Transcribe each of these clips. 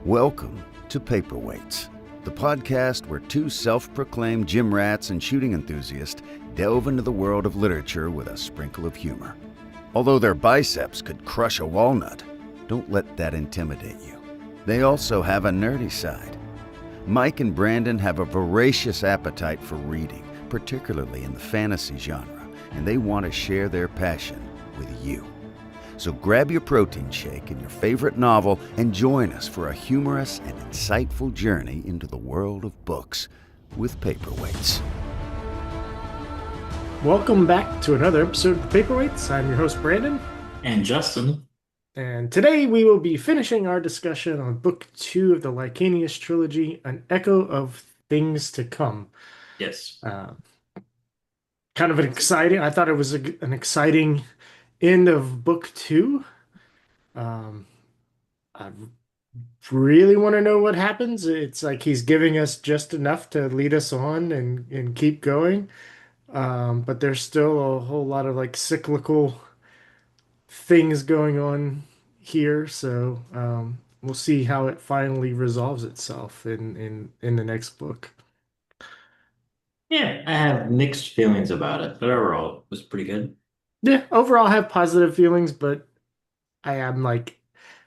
Welcome to Paperweights, the podcast where two self-proclaimed gym rats and shooting enthusiasts delve into the world of literature with a sprinkle of humor. Although their biceps could crush a walnut, don't let that intimidate you. They also have a nerdy side. Mike and Brandon have a voracious appetite for reading, particularly in the fantasy genre, and they want to share their passion with you. So grab your protein shake and your favorite novel and join us for a humorous and insightful journey into the world of books with Paperweights. Welcome back to another episode of Paperweights. I'm your host, Brandon. And Justin. And today we will be finishing our discussion on Book 2 of the Licanius Trilogy, An Echo of Things to Come. Yes. Kind of I thought it was an exciting end of Book 2. I really want to know what happens. It's like he's giving us just enough to lead us on and keep going. But there's still a whole lot of like cyclical things going on here, so we'll see how it finally resolves itself in the next book. Yeah, I have mixed feelings about it, but overall, it was pretty good. Yeah, overall I have positive feelings, but I am like,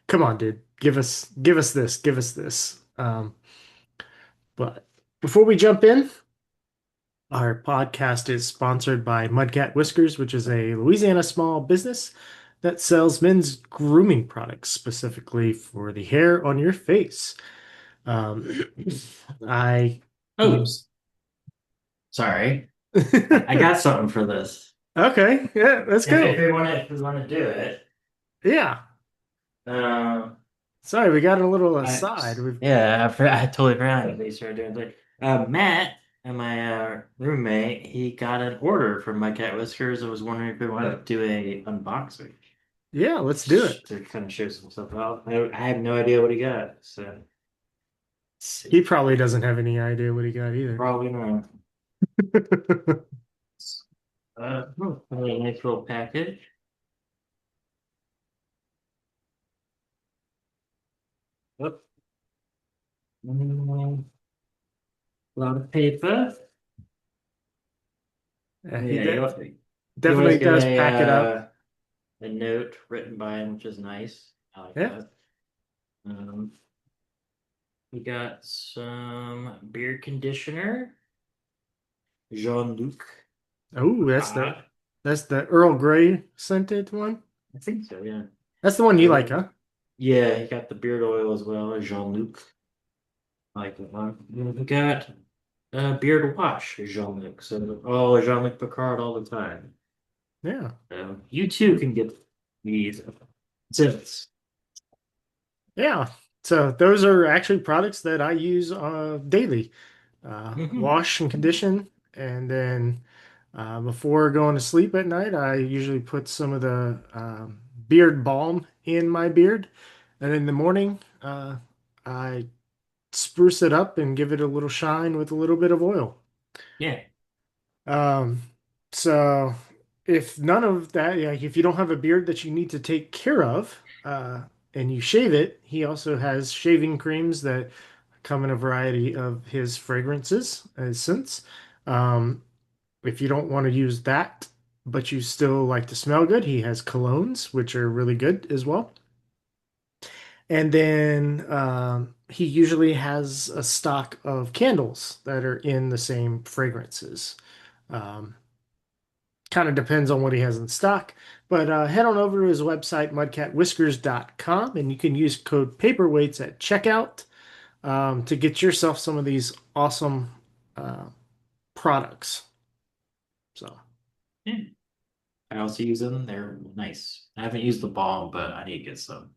come on, dude, give us this. But before we jump in, our podcast is sponsored by Mudcat Whiskers, which is a Louisiana small business that sells men's grooming products specifically for the hair on your face. Um, I Oh, sorry. I got something for this. Okay, yeah, let's If, go. if we want to do it. Yeah. Uh, Sorry, we got a little I, aside. I totally forgot that they started doing it. Matt and my roommate, he got an order from my cat whiskers. I was wondering if we wanted to do a unboxing. Yeah, let's do it. To kind of show some stuff out. I have no idea what he got, so let's He see. probably doesn't have any idea what he got either. Probably not. A nice little package. Yep. A lot of paper. He Yeah, you definitely always get does pack it up. a note written by him, which is nice. I like Yeah. that. Um, we got some beard conditioner. Jean-Luc. Oh, that's the Earl Grey scented one. I think so, yeah. That's the one you like, huh? Yeah, he got the beard oil as well, Jean-Luc. I like that one. We got beard wash, Jean-Luc. So, oh, Jean-Luc Picard all the time. Yeah. So, you too can get these tips. Yeah. So those are actually products that I use daily. Hmm. Wash and condition, and then before going to sleep at night, I usually put some of the beard balm in my beard, and in the morning, I spruce it up and give it a little shine with a little bit of oil. Yeah. Um, so if none of that, yeah, if you don't have a beard that you need to take care of, and you shave it, he also has shaving creams that come in a variety of his fragrances and scents. Um, if you don't want to use that, but you still like to smell good, he has colognes, which are really good as well. And then he usually has a stock of candles that are in the same fragrances. Um, Kind of depends on what he has in stock. But head on over to his website, mudcatwhiskers.com, and you can use code paperweights at checkout to get yourself some of these awesome uh, products. So, Yeah. I also use them. They're nice. I haven't used the balm, but I need to get some.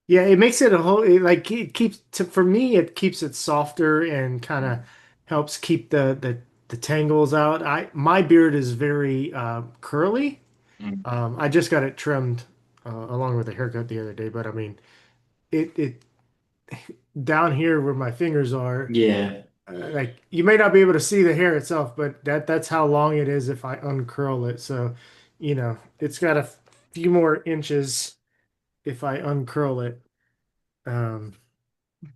yeah, it makes it a whole, like, it keeps, for me, it keeps it softer and kind of helps keep the tangles out. My beard is very curly. Mm. I just got it trimmed along with a haircut the other day, but I mean, it down here where my fingers are, Yeah. like you may not be able to see the hair itself, but that's how long it is if I uncurl it. So, it's got a few more inches if I uncurl it. Um,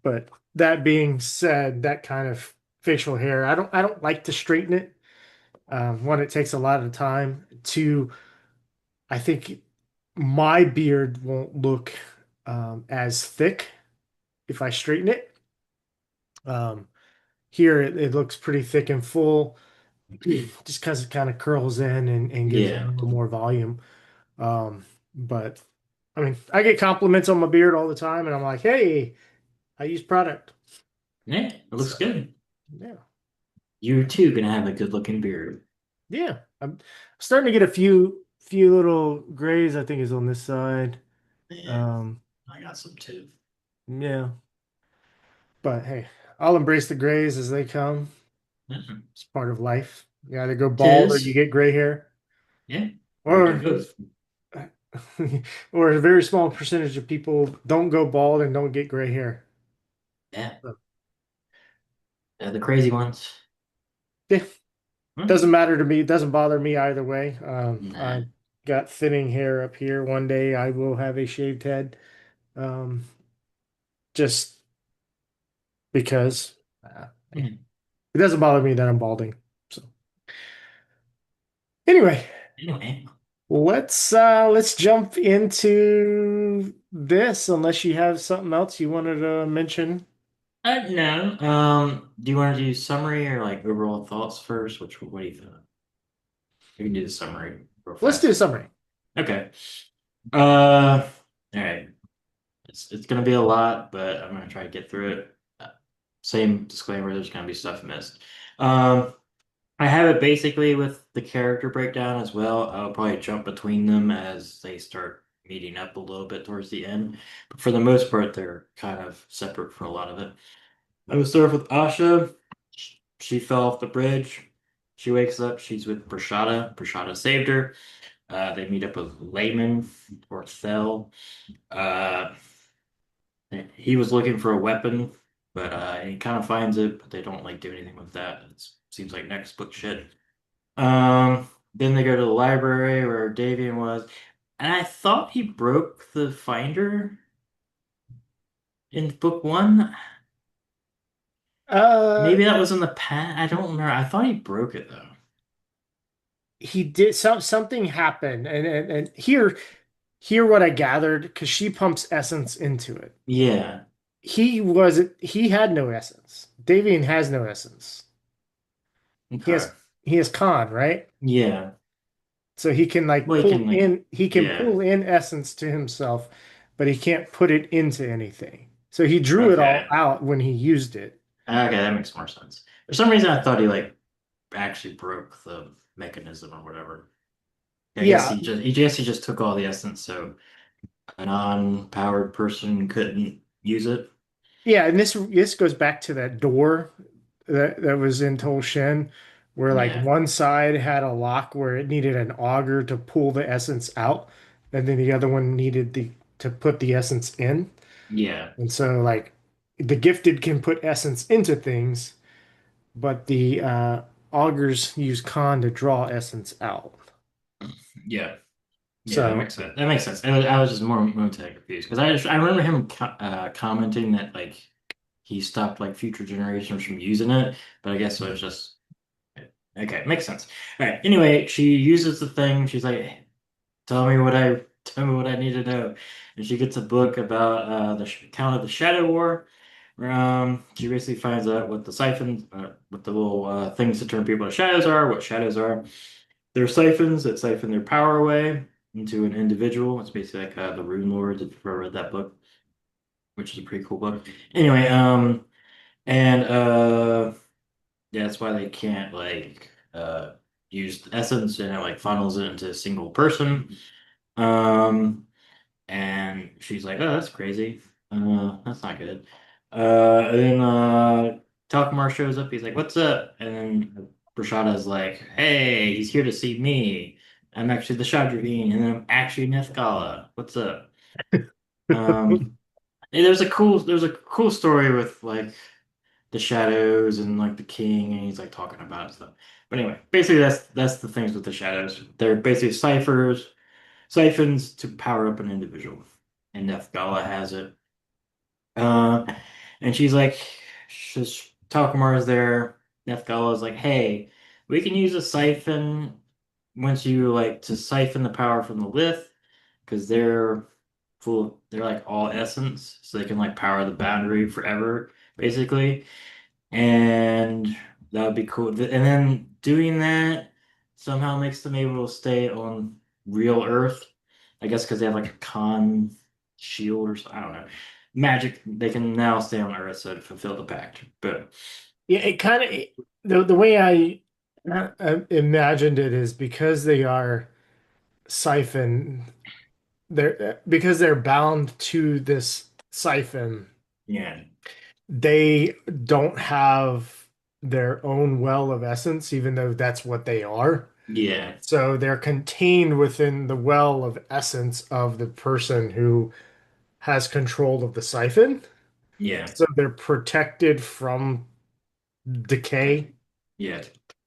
But that being said, that kind of facial hair, I don't like to straighten it. One, it takes a lot of time. Two, I think my beard won't look as thick if I straighten it. Um, Here it looks pretty thick and full, just because it kind of curls in and gives it a Yeah. little more volume. But I mean, I get compliments on my beard all the time, and I'm like, hey, I use product. Yeah, it looks So good. yeah, You too gonna have a good looking beard. yeah. I'm starting to get a few little grays, I think, is on this side. Yeah, Um, I got some too. yeah. But hey, I'll embrace the grays as they come. Mhm. It's part of life. You either go bald or you Tis. get gray hair, Yeah. Or do or both. or a very small percentage of people don't go bald and don't get gray hair. Yeah. So, They're the crazy ones. yeah, Hmm. doesn't matter to me. It doesn't bother me either way. Nah. I got thinning hair up here. One day I will have a shaved head. Um, just because it Hmm. doesn't bother me that I'm balding. So anyway, Anyway. let's jump into this unless you have something else you wanted to mention. No. Do you want to do summary or like overall thoughts first? What do you think? We can do the summary real Let's do a fast. summary. Okay. All right. It's gonna be a lot, but I'm gonna try to get through it. Same disclaimer, there's gonna be stuff missed. Um, I have it basically with the character breakdown as well. I'll probably jump between them as they start meeting up a little bit towards the end. But for the most part, they're kind of separate for a lot of it. I would start off with Asha. She fell off the bridge. She wakes up. She's with Prashada. Prashada saved her. They meet up with Layman or Thel. Uh, he was looking for a weapon, but he kind of finds it, but they don't like do anything with that. It seems like next book shit. Then they go to the library where Davian was, and I thought he broke the finder in book one. Uh, Maybe that was in the past. I don't remember. I thought he broke it though. he did something happened, and here what I gathered because she pumps essence into it. Yeah. He had no essence. Davian has no essence. He Okay. has he has con, right? Yeah. So he can like Well, he can like. he can Yeah. pull in essence to himself, but he can't put it into anything. So he drew it all Okay. out when he used it. Okay, that makes more sense. For some reason, I thought he like actually broke the mechanism or whatever. Yeah, I guess he just took all the essence, so a non-powered person couldn't use it. yeah, and this goes back to that door that was in Tol Shen, where like Yeah. one side had a lock where it needed an auger to pull the essence out, and then the other one needed the to put the essence in. Yeah. And so like the gifted can put essence into things, but the augers use con to draw essence out. Yeah. Yeah, that So makes sense. That makes sense. I was just more momentarily confused because I remember him commenting that like he stopped like future generations from using it, but I guess it was just okay. Makes sense. All right. Anyway, she uses the thing. She's like, tell me what I need to know," and she gets a book about the account of the Shadow War. She basically finds out what the siphons, what the little things that turn people to shadows are, what shadows are. They're siphons that siphon their power away into an individual. It's basically like the Rune Lords, if you've ever read that book, which is a pretty cool book. Anyway, and yeah, that's why they can't like use the essence and it like funnels it into a single person. Um, and she's like, "Oh, that's crazy. That's not good." And then Talkamar shows up. He's like, "What's up?" And then Brashada's like, "Hey, he's here to see me. I'm actually the Shadravine, and I'm actually Nethgala. What's up?" Um, and there's a cool story with like the shadows and like the king, and he's like talking about stuff. But anyway, basically that's the things with the shadows. They're basically siphons to power up an individual, and Nethgala has it. Uh, And she's like, Talcamar's there. Nethgala's like, hey, we can use a siphon once you like to siphon the power from the lith because they're like all essence, so they can like power the boundary forever, basically. And that would be cool. And then doing that somehow makes them able to stay on real Earth. I guess because they have like a con shield or something. I don't know. Magic, they can now stay on Earth so to fulfill the pact. But Yeah, it kind of the way I imagined it is because they are siphon, they're because they're bound to this siphon, yeah, they don't have their own well of essence, even though that's what they are. yeah, So they're contained within the well of essence of the person who has control of the siphon. yeah, So they're protected from decay. yeah.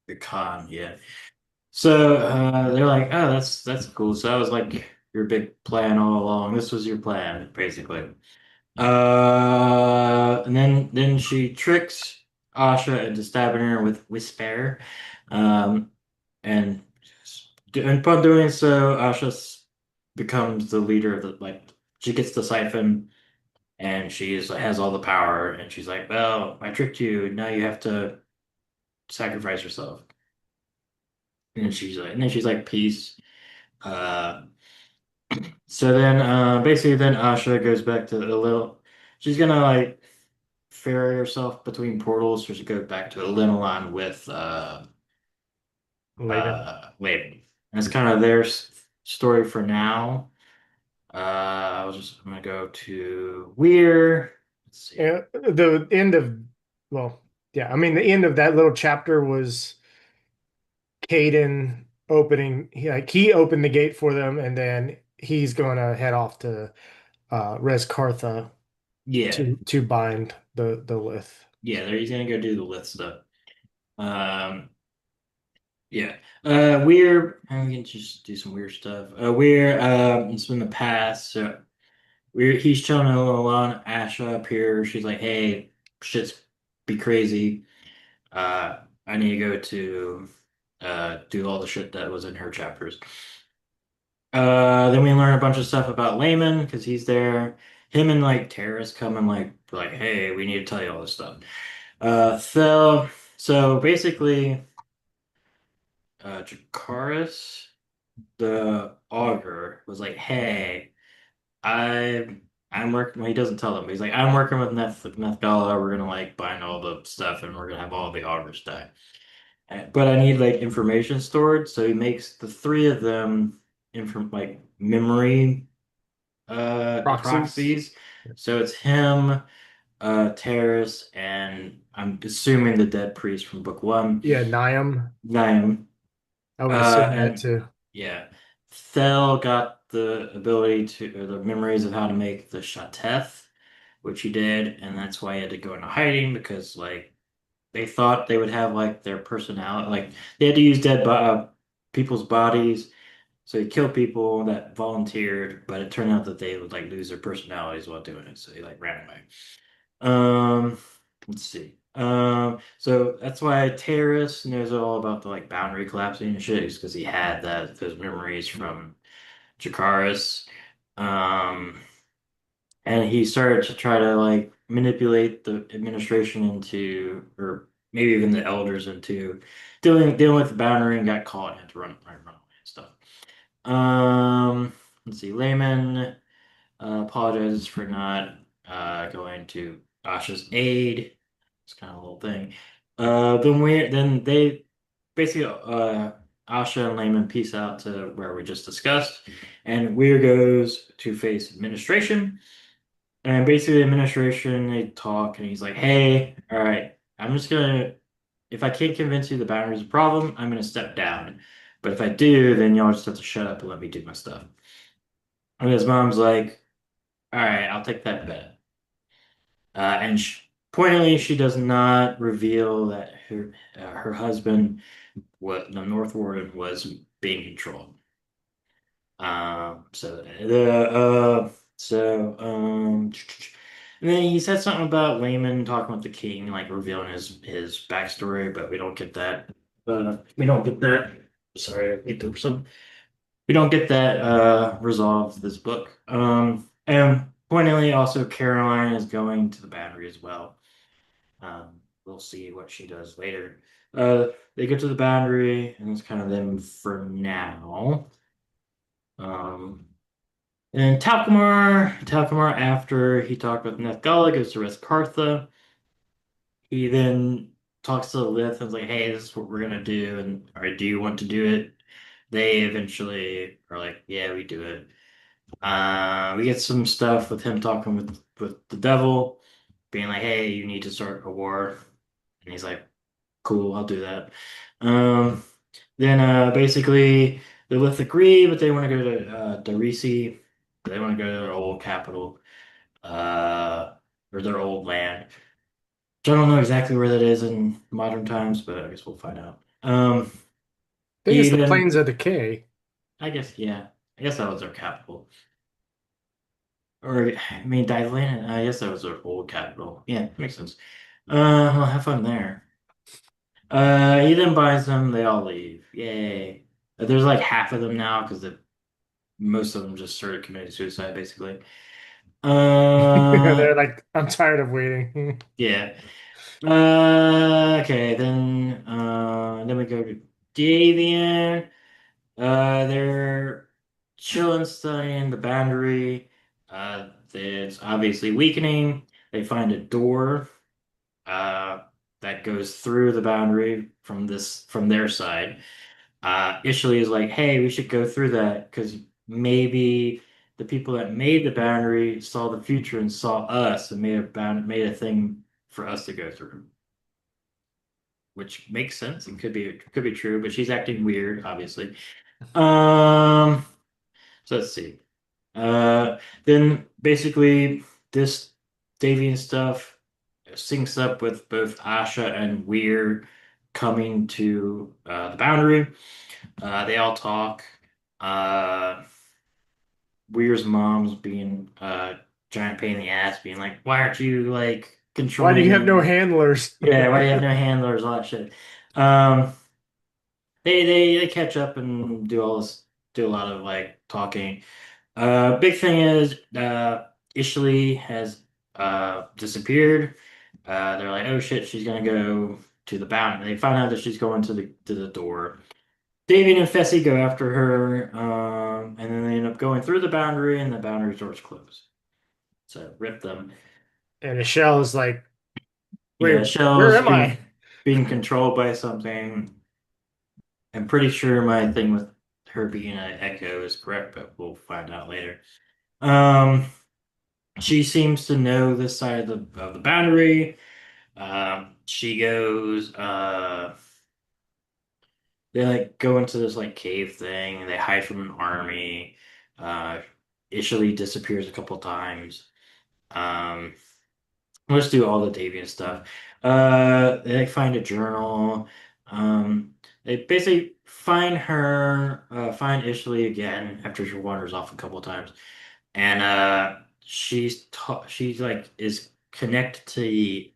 The con, yeah. So they're like, oh, that's cool. So that was like your big plan all along. This was your plan, basically. And then she tricks Asha into stabbing her with Whisper. Um, and upon doing so, becomes the leader of the like she gets the siphon and has all the power and she's like, well, I tricked you. Now you have to sacrifice yourself. And then she's like, peace. Uh, so then basically then Asha goes back to a little. She's gonna like ferry herself between portals, so she goes back to Linolon with Laban. Laban. That's kind of their story for now. I'm gonna go to Weir. Let's see. Yeah, the end of, well, yeah, I mean, the end of that little chapter was Caden opening, he opened the gate for them, and then he's going to head off to Res Kartha Yeah, to bind the lith. yeah, he's gonna go do the Lith stuff. Um, yeah. Weir. I'm gonna just do some weird stuff. Weir. It's been the past. So he's chilling alone. Asha up here. She's like, "Hey, shit's be crazy. I need to go to do all the shit that was in her chapters." Then we learn a bunch of stuff about Layman because he's there. Him and like terrorists come and like, "Hey, we need to tell you all this stuff." So basically, Jakaris, the augur, was like, "Hey." I I'm working. Well, he doesn't tell them. But he's like, I'm working with Nethgala. We're gonna like bind all the stuff, and we're gonna have all the augurs die. But I need like information stored, so he makes the three of them inform like memory Proxies. proxies. So it's him, Terrace, and I'm assuming the dead priest from book one, Yeah, Niam. Naim. I would assume that And too. yeah, Thel got the ability to, or the memories of how to make the Shateth, which he did, and that's why he had to go into hiding because like they thought they would have like their personality, like they had to use people's bodies. So he killed people that volunteered, but it turned out that they would like lose their personalities while doing it. So he like ran away. Um, let's see. So that's why Terrace knows all about the like boundary collapsing and shit, because he had those memories from Jakaris. Um, and he started to try to like manipulate the administration into, or maybe even the elders into dealing with the boundary and got caught and had to run away and stuff. Let's see. Layman apologizes for not going to Asha's aid. It's kind of a little thing. Then they basically Asha and Layman peace out to where we just discussed, and Weir goes to face administration. And basically, administration they talk, and he's like, "Hey, all right, I'm just gonna. If I can't convince you the boundary's a problem, I'm gonna step down. But if I do, then y'all just have to shut up and let me do my stuff." And his mom's like, "All right, I'll take that bet." And pointedly, she does not reveal that her husband, what the North Warden, was being controlled. Um, so the so And then he said something about Layman talking with the king, like revealing his backstory, but we don't get that. We don't get that. Sorry, I hate to some. We don't get that resolved this book. And poignantly, also Caroline is going to the Boundary as well. We'll see what she does later. They get to the Boundary, and it's kind of them for now. Um, and Talcamar, after he talked with Nethgala, goes to arrest Cartha. He then talks to Lith and is like, "Hey, this is what we're gonna do, and or do you want to do it?" They eventually are like, "Yeah, we do it." We get some stuff with him talking with the devil, being like, "Hey, you need to start a war," and he's like, "Cool, I'll do that." Um, then basically the Lith agree, but they want to go to Darisi. They want to go to their old capital, uh, or their old land. Which I don't know exactly where that is in modern times, but I guess we'll find out. I think it's He the then, Plains of Decay. I guess, yeah, I guess that was their capital. Or, I mean, Dylan, I guess that was their old capital. Yeah, makes sense. Well, have fun there. He then buys them, they all leave. Yay. There's like half of them now because most of them just started committing suicide, basically. They're Uh, like, I'm tired of waiting. yeah. Okay, then we go to Davian. They're chilling, studying the boundary. It's obviously weakening. They find a door uh, that goes through the boundary from their side. Ishli is like, "Hey, we should go through that because maybe the people that made the boundary saw the future and saw us and made a thing for us to go through." Which makes sense. It could be true, but she's acting weird, obviously. Um, so let's see. Uh, then basically this Davian stuff syncs up with both Asha and Weir coming to the boundary. They all talk. Uh, Weir's mom's being giant pain in the ass, being like, "Why aren't you like Why do you have no controlling?" handlers? Yeah, why do you have no handlers? All that shit. Um, they catch up and do a lot of like talking. Big thing is Ishli has disappeared. They're like, oh shit, she's gonna go to the boundary. They find out that she's going to the door. Damien and Fessy go after her, and then they end up going through the boundary, and the boundary doors close. So rip them. And Michelle is like, Yeah, wait, where Shell's am I? being controlled by something. I'm pretty sure my thing with her being an echo is correct, but we'll find out later. Um, she seems to know this side of the boundary. She goes, they like go into this like cave thing. They hide from an army. Uh, Ishili disappears a couple times. Um, let's do all the Davian stuff. They like, find a journal. They basically find Ishili again after she wanders off a couple times, and she's like is connected to the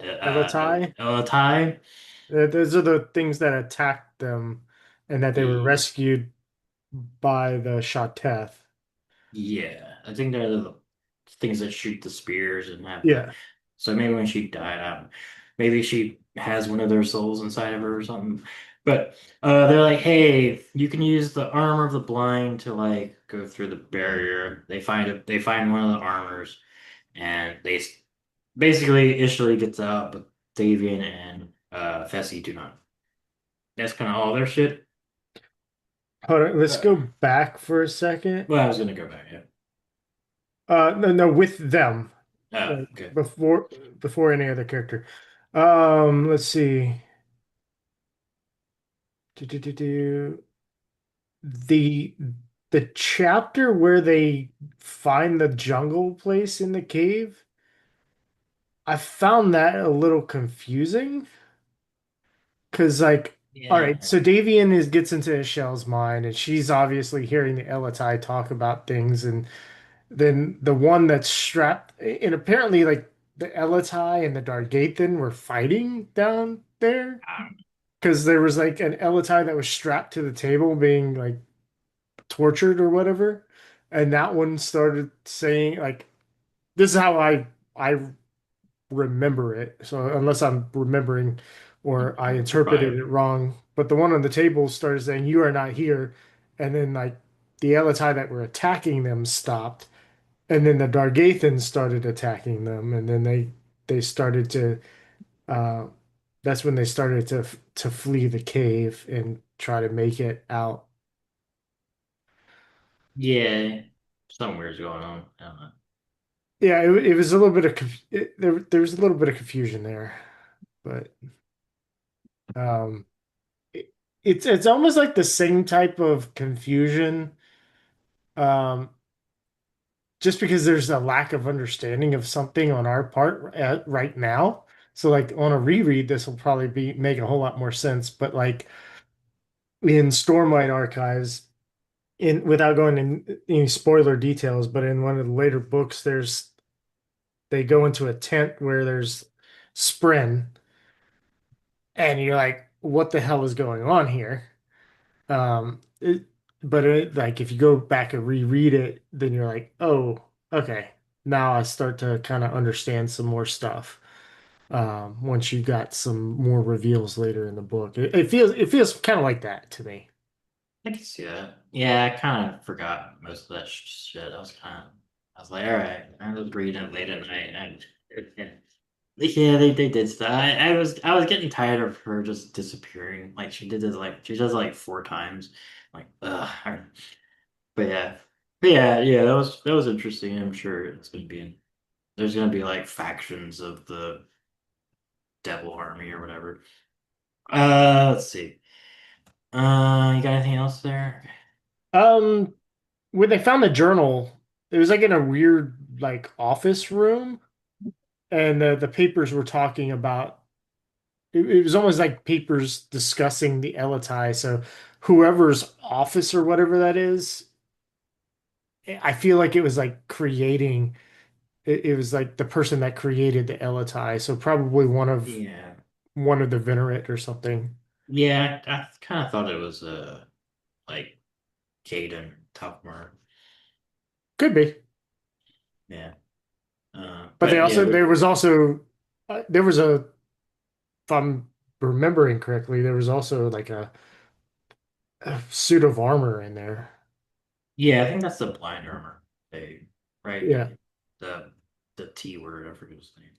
Elatai? Elatai. Those are the things that attacked them and that they were The rescued by the Shateth. Yeah, I think they're the things that shoot the spears and have the. Yeah. So maybe when she died, maybe she has one of their souls inside of her or something. But they're like, hey, you can use the armor of the blind to like go through the barrier. They find one of the armors, and basically Ishli gets out, but Davian and Fessy do not. That's kind of all their shit. Hold on, let's Uh, go back for a second. well, I was gonna go back. Yeah. No, no, with them, Oh, like okay. before any other character. Let's see. Do, do, do, do. The the chapter where they find the jungle place in the cave, I found that a little confusing because all right, Yeah. so Davian gets into Michelle's mind and she's obviously hearing the Elatai talk about things, then the one that's strapped, and apparently like the Elatai and the Dargathan were fighting down there because there was like an Elatai that was strapped to the table being like tortured or whatever, and that one started saying like, this is how I remember it. So unless I'm remembering or I You're interpreted probably it wrong, but the one on the table started saying, "You are not here," and then like the Elatai that were attacking them stopped, and then the Dargathans started attacking them, and then they started to. Uh, that's when they started to flee the cave and try to make it out. yeah. Something weird's going on. I don't know. Yeah, it was a little bit of there was a little bit of confusion there, but um, it, it's almost like the same type of confusion, um, just because there's a lack of understanding of something on our part right now. So like on a reread, this will probably be make a whole lot more sense. But like in Stormlight Archives, in without going in any spoiler details, but in one of the later books, they go into a tent where there's Spren, and you're like, what the hell is going on here? Um, it, like if you go back and reread it, then you're like, oh, okay. Now I start to kind of understand some more stuff. Once you got some more reveals later in the book, it feels kind of like that to me. I can see that. Yeah, I kind of forgot most of that shit. I was like, all right, I was reading it late at night, and yeah, yeah, they did stuff. I was getting tired of her just disappearing. Like she does it like four times. Like, ugh. But yeah, that was interesting. I'm sure there's gonna be like factions of the Devil Army or whatever. Let's see. You got anything else there? Um, when they found the journal, it was like in a weird like office room, and the papers were talking about. It was almost like papers discussing the Elatai. So whoever's office or whatever that is, I feel like it was like creating. It was like the person that created the Elatai. So probably Yeah. one of the Venerate or something. Yeah, I kind of thought it was like Caden Tuckmer. Could be. Yeah. But But yeah, there was also there was a if I'm remembering correctly, there was also like a suit of armor in there. yeah, I think that's the blind armor. They right Yeah, the the T word. I forget his name.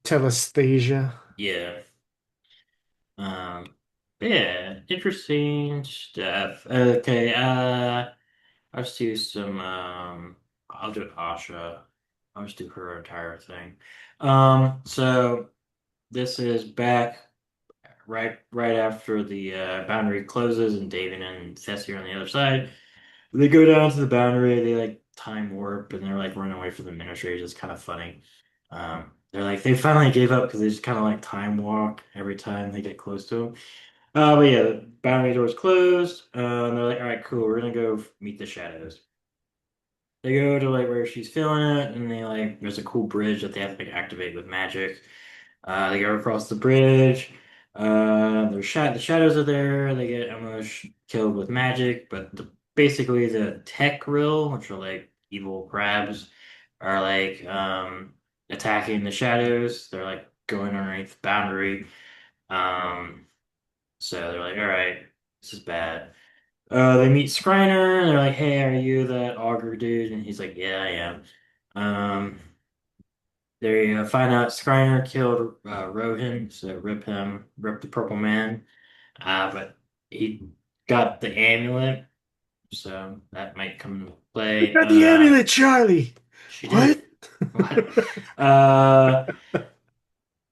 telesthesia. Yeah. Um. Yeah. Interesting stuff. Okay. I'll just do some. I'll do Asha. I'll just do her entire thing. So this is back right after the boundary closes and David and Fessy are on the other side. They go down to the boundary, they like time warp and they're like running away from the ministry. It's kind of funny. They're like they finally gave up because they just kind of like time walk every time they get close to them. But yeah, the boundary doors closed. And they're like, all right, cool, we're gonna go meet the shadows. They go to like where she's feeling it, and they like there's a cool bridge that they have to like activate with magic. They go across the bridge. The shadows are there. They get almost killed with magic, but basically the tech rill, which are like evil crabs, are like attacking the shadows. They're like going underneath the boundary. Um, so they're like, all right, this is bad. They meet Skriner, and they're like, hey, are you that augur dude? And he's like, yeah, I am. Um, they find out Skriner killed Rohan, so rip the Purple Man. But he got the amulet, so that might come into You play. got the amulet, Charlie. She What? did. What? Uh,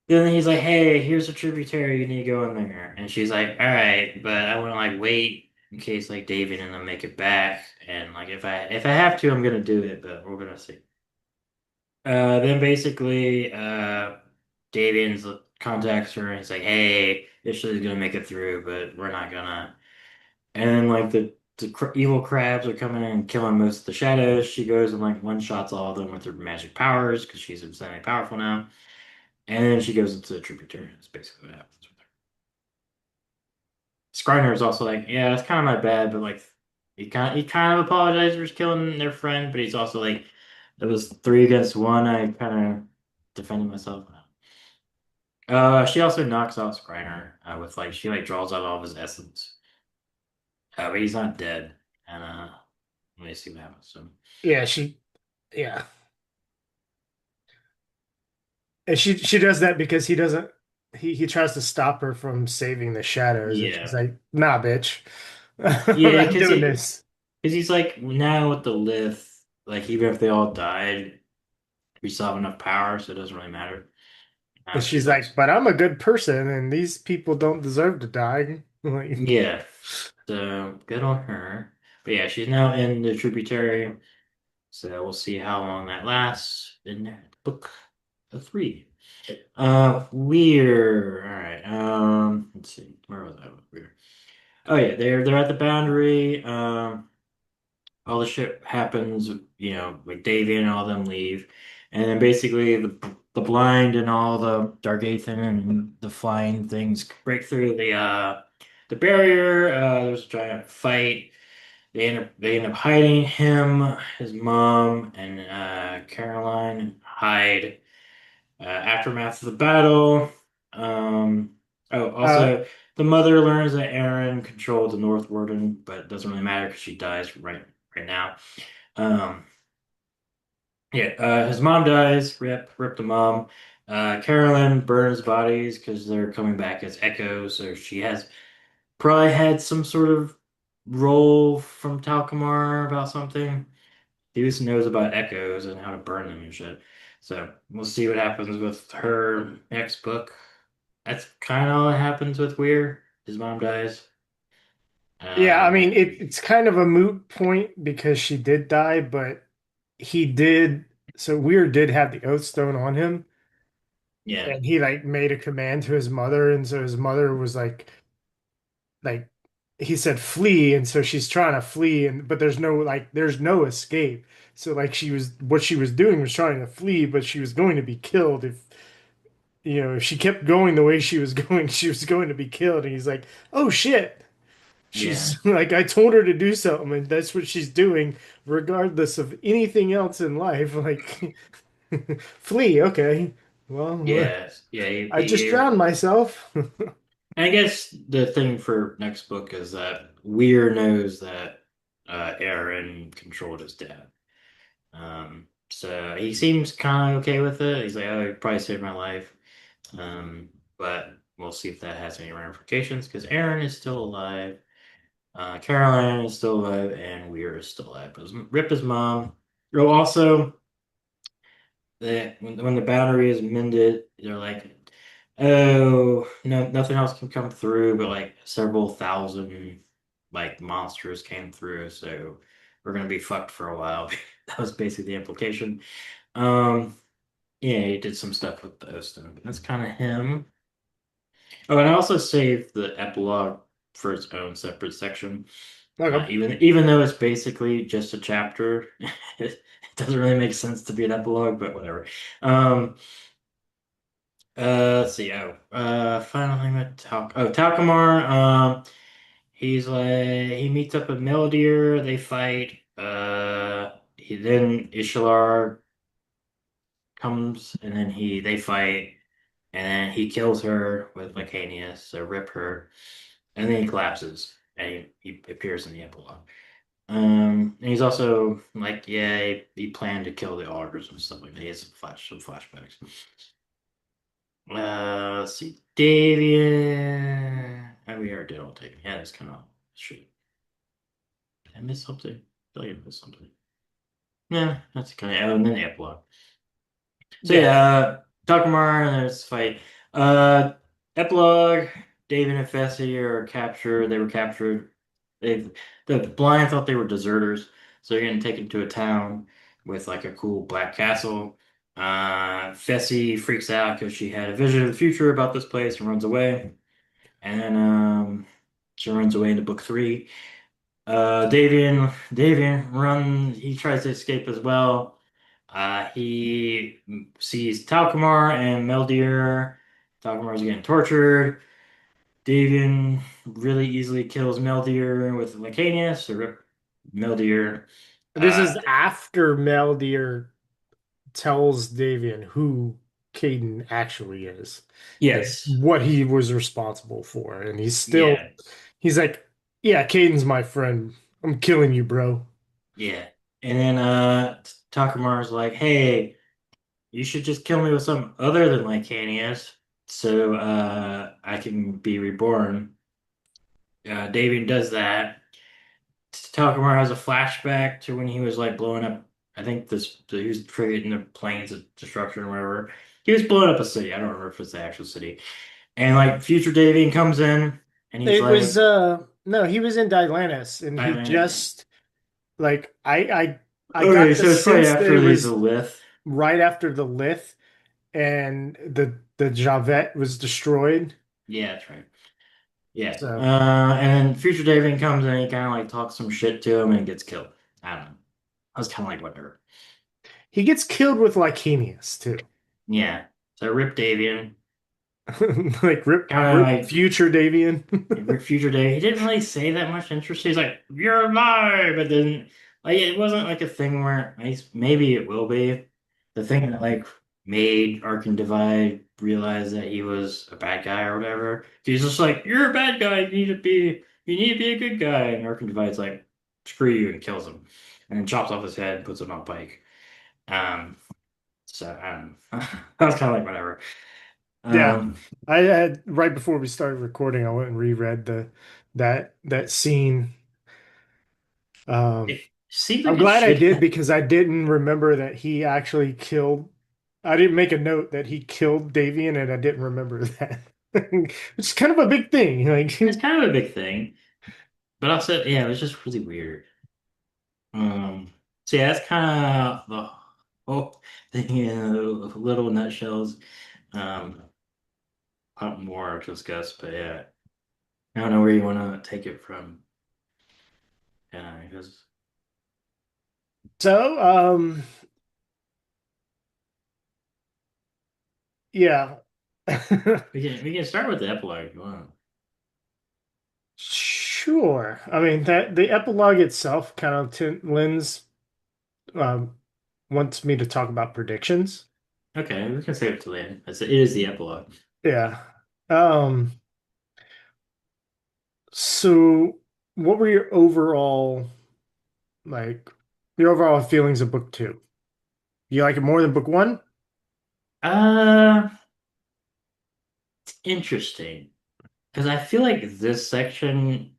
then he's like, "Hey, here's a tributary. You need to go in there." And she's like, "All right, but I want to like wait in case like David and them make it back. And like if I have to, I'm gonna do it. But we're gonna see." Then basically, Davian's contacts her and he's like, "Hey, Ishley's gonna make it through, but we're not gonna." And then like the evil crabs are coming in and killing most of the shadows. She goes and like one shots all of them with her magic powers because she's insanely powerful now. And then she goes into the tributary. That's basically what happens with her. Scriner is also like, yeah, it's kind of my bad, but like he kind of apologized for killing their friend, but he's also like, it was three against one. I kind of defended myself. She also knocks out Scriner with like she like draws out all of his essence. But he's not dead. And let me see what happens. So Yeah, yeah. And she does that because he doesn't he tries to stop her from saving the shadows, and she's yeah, like, nah, bitch. I'm yeah, not doing this. because he's like now with the Lith, like even if they all died, we still have enough power, so it doesn't really matter. And She's she's like, like, but I'm a good person, and these people don't deserve to die. Like, yeah, so good on her. But yeah, she's now in the tributary, so we'll see how long that lasts in book three. Weird. All right. Let's see. Where was I with weird? Oh yeah, they're at the boundary. All the shit happens. Like Davy and all them leave, and then basically the blind and all the Dargathan and the flying things break through the barrier. There's a giant fight. They end up hiding him, his mom, and Caroline hide. Aftermath of the battle. Um, uh, also, the mother learns that Aaron controlled the North Warden, but it doesn't really matter because she dies right now. Um, yeah, his mom dies. Rip the mom. Carolyn burns bodies because they're coming back as echoes, so she has probably had some sort of role from Talcamar about something. He just knows about echoes and how to burn them and shit. So we'll see what happens with her next book. That's kind of all that happens with Weir. His mom dies. yeah, I And mean, it's kind of a moot point because she did die, but he did. So Weir did have the Oath Stone on him, yeah, and he like made a command to his mother, and so his mother was like he said flee, and so she's trying to flee, and but there's no escape. So like what she was doing was trying to flee, but she was going to be killed if she kept going the way she was going, she was going to be killed. And he's like, oh shit. yeah, She's like, I told her to do something, and that's what she's doing, regardless of anything else in life. Like, flee, okay. Well, yeah, yeah. I just drowned myself. And I guess the thing for next book is that Weir knows that Aaron controlled his dad. So he seems kind of okay with it. He's like, oh, he probably saved my life. Um, but we'll see if that has any ramifications because Aaron is still alive. Caroline is still alive, and Weir is still alive. But Rip his mom. Oh, also, when the boundary is mended, they're like, oh, no, nothing else can come through, but like several thousand like monsters came through, so we're gonna be fucked for a while. That was basically the implication. Um, yeah, he did some stuff with the Ostin. That's kind of him. Oh, and I also saved the epilogue for its own separate section. Okay. Even though it's basically just a chapter, it doesn't really make sense to be an epilogue, but whatever. Um, let's see. Final thing with Talcamar. He's like he meets up with Melodier. They fight. He then Ishalar comes, and then they fight, and then he kills her with Licanius, so rip her, and then he collapses, and he appears in the epilogue. And he's also like, yeah, he planned to kill the augurs and stuff like that. He has some flashbacks. Let's see, Davian. Oh, we already did all Davian. Yeah, that's kind of shit. Did I miss something? I feel like I missed something. Yeah, that's kind of. Oh, and then the epilogue. So Yeah. yeah, Takemar and there's fight. Uh, Epilogue. David and Fessy are captured. They were captured. They the blind thought they were deserters, so they're getting taken to a town with like a cool black castle. Fessy freaks out because she had a vision of the future about this place and runs away. And then she runs away into book three. Davian run. He tries to escape as well. He sees Talcamar and Meldier. Talcamar's getting tortured. Davian really easily kills Meldier with Licanius or rip Meldier. This Uh, is after Maldir tells Davian who Caden actually is and yes, what he was responsible for. And yeah, he's like, yeah, Caden's my friend. I'm killing you, bro. yeah. And then Talcamar's like, hey, you should just kill me with something other than Licanius, so I can be reborn. Davian does that. Talcamar has a flashback to when he was like blowing up. I think he was creating the planes of destruction or whatever. He was blowing up a city. I don't remember if it's the actual city. And like future Davian comes in and he's It was like, no, he was in Dylanus and he I just like I okay, got the so it's probably sense that after it these was Lith. right after the Lith and the Javet was destroyed. Yeah, that's right. Yeah. So And then future Davian comes in and he kind of like talks some shit to him and gets killed. I don't know. I was kind of like, whatever. he gets killed with Licanius too. Yeah. So Rip Davian. Like Kind of rip like future Davian. Future Day, he didn't really say that much interest. He's like, "You're alive," but then like it wasn't like a thing where maybe it will be the thing that like made Ark and Divide realize that he was a bad guy or whatever. He's just like, "You're a bad guy. You need to be a good guy." And Ark and Divide's like, "Screw you," and kills him, and then chops off his head and puts him on a bike. Um, so I don't know. I was kind of like whatever. Yeah. Um, I had right before we started recording, I went and reread that scene. Um, it seems I'm like it glad I should did have. because I didn't remember that he actually killed. I didn't make a note that he killed Davian, and I didn't remember that. Which is kind of a big thing. Like, It's kind of a big thing. But also, yeah, it was just really weird. So yeah, that's kind of the whole thing in a little nutshells. Um, a lot more to discuss, but yeah, I don't know where you want to take it from. Yeah, because so, yeah. we can start with the epilogue if you want. Sure. I mean that the epilogue itself kind of lends um, wants me to talk about predictions. Okay, we can save it till the end. It is the epilogue. Yeah. Um, so what were like your overall feelings of book two? You like it more than book one? Uh, it's interesting because I feel like this section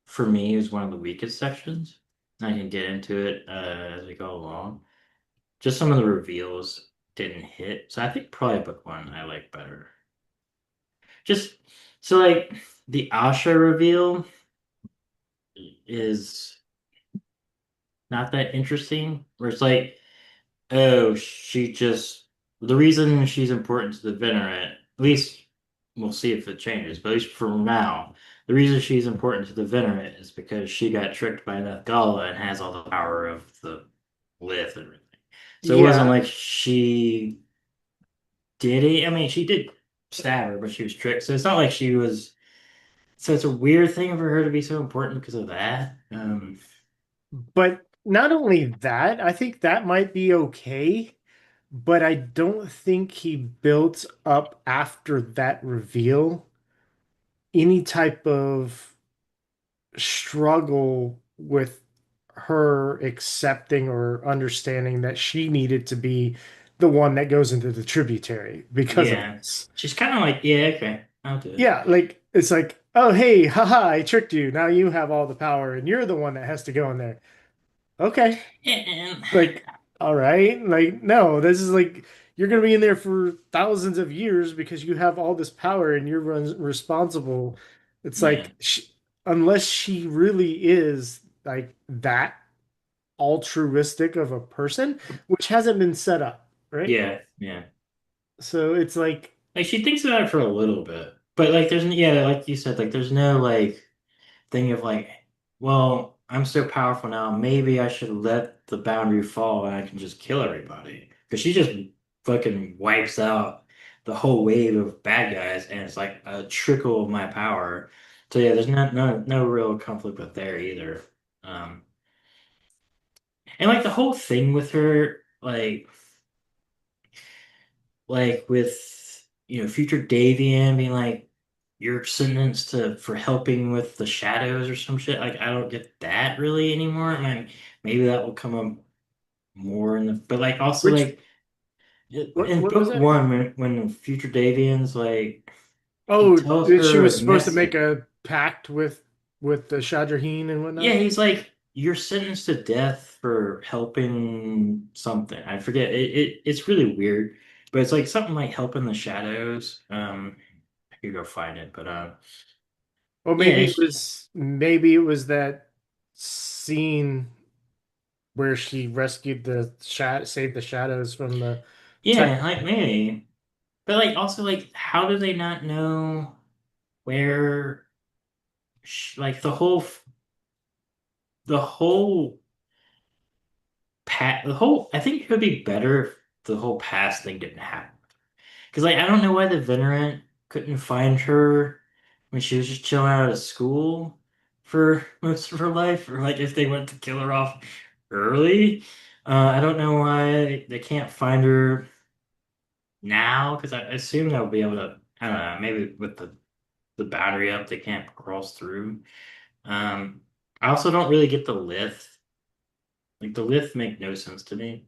for me is one of the weakest sections. I can get into it as we go along. Just some of the reveals didn't hit. So I think probably book one I like better. Just so like the Asha reveal is not that interesting. Where it's like, oh, she just the reason she's important to the Venerate, at least we'll see if it changes, but at least for now, the reason she's important to the Venerate is because she got tricked by Nethgala and has all the power of the Lith and everything. So it wasn't Yeah, like she did it. I mean, she did stab her, but she was tricked. So it's not like she was. So it's a weird thing for her to be so important because of that. but not only that, I think that might be okay, but I don't think he built up after that reveal any type of struggle with her accepting or understanding that she needed to be the one that goes into the tributary because of Yeah, this. she's kind of like, yeah, okay, I'll do it. Yeah, like it's like, oh hey, haha, I tricked you. Now you have all the power and you're the one that has to go in there. Okay. And Like, all right. Like, no, this is like you're gonna be in there for thousands of years because you have all this power and you're responsible. It's yeah, like unless she really is like that altruistic of a person, which hasn't been set up, right? yeah, yeah. So it's like, Like she thinks about it for a little bit, but like there's yeah, like you said, like there's no like thing of like well, I'm so powerful now. Maybe I should let the boundary fall and I can just kill everybody. Because she just fucking wipes out the whole wave of bad guys, and it's like a trickle of my power. So yeah, there's no real conflict with there either. Um, and like the whole thing with her, like with future Davian being like you're sentenced to for helping with the shadows or some shit. Like I don't get that really anymore. I mean, maybe that will come up more in the but like also Which like in what was book that? one when future Davian's like he Oh, tells she her was a supposed to make message. a pact with the Shadraheen and Yeah, whatnot. he's like you're sentenced to death for helping something. I forget. It's really weird, but it's like something like helping the shadows. I could go find it, but Or yeah, maybe it was that scene where she rescued the saved the shadows from the tech. yeah, like maybe, but like also like how do they not know where like the whole pat the whole I think it would be better if the whole past thing didn't happen. Because like I don't know why the Venerant couldn't find her when she was just chilling out of school for most of her life, or like if they went to kill her off early. I don't know why they can't find her now, because I assume they'll be able to. I don't know, maybe with the boundary up, they can't cross through. Um, I also don't really get the lith. Like the lith make no sense to me.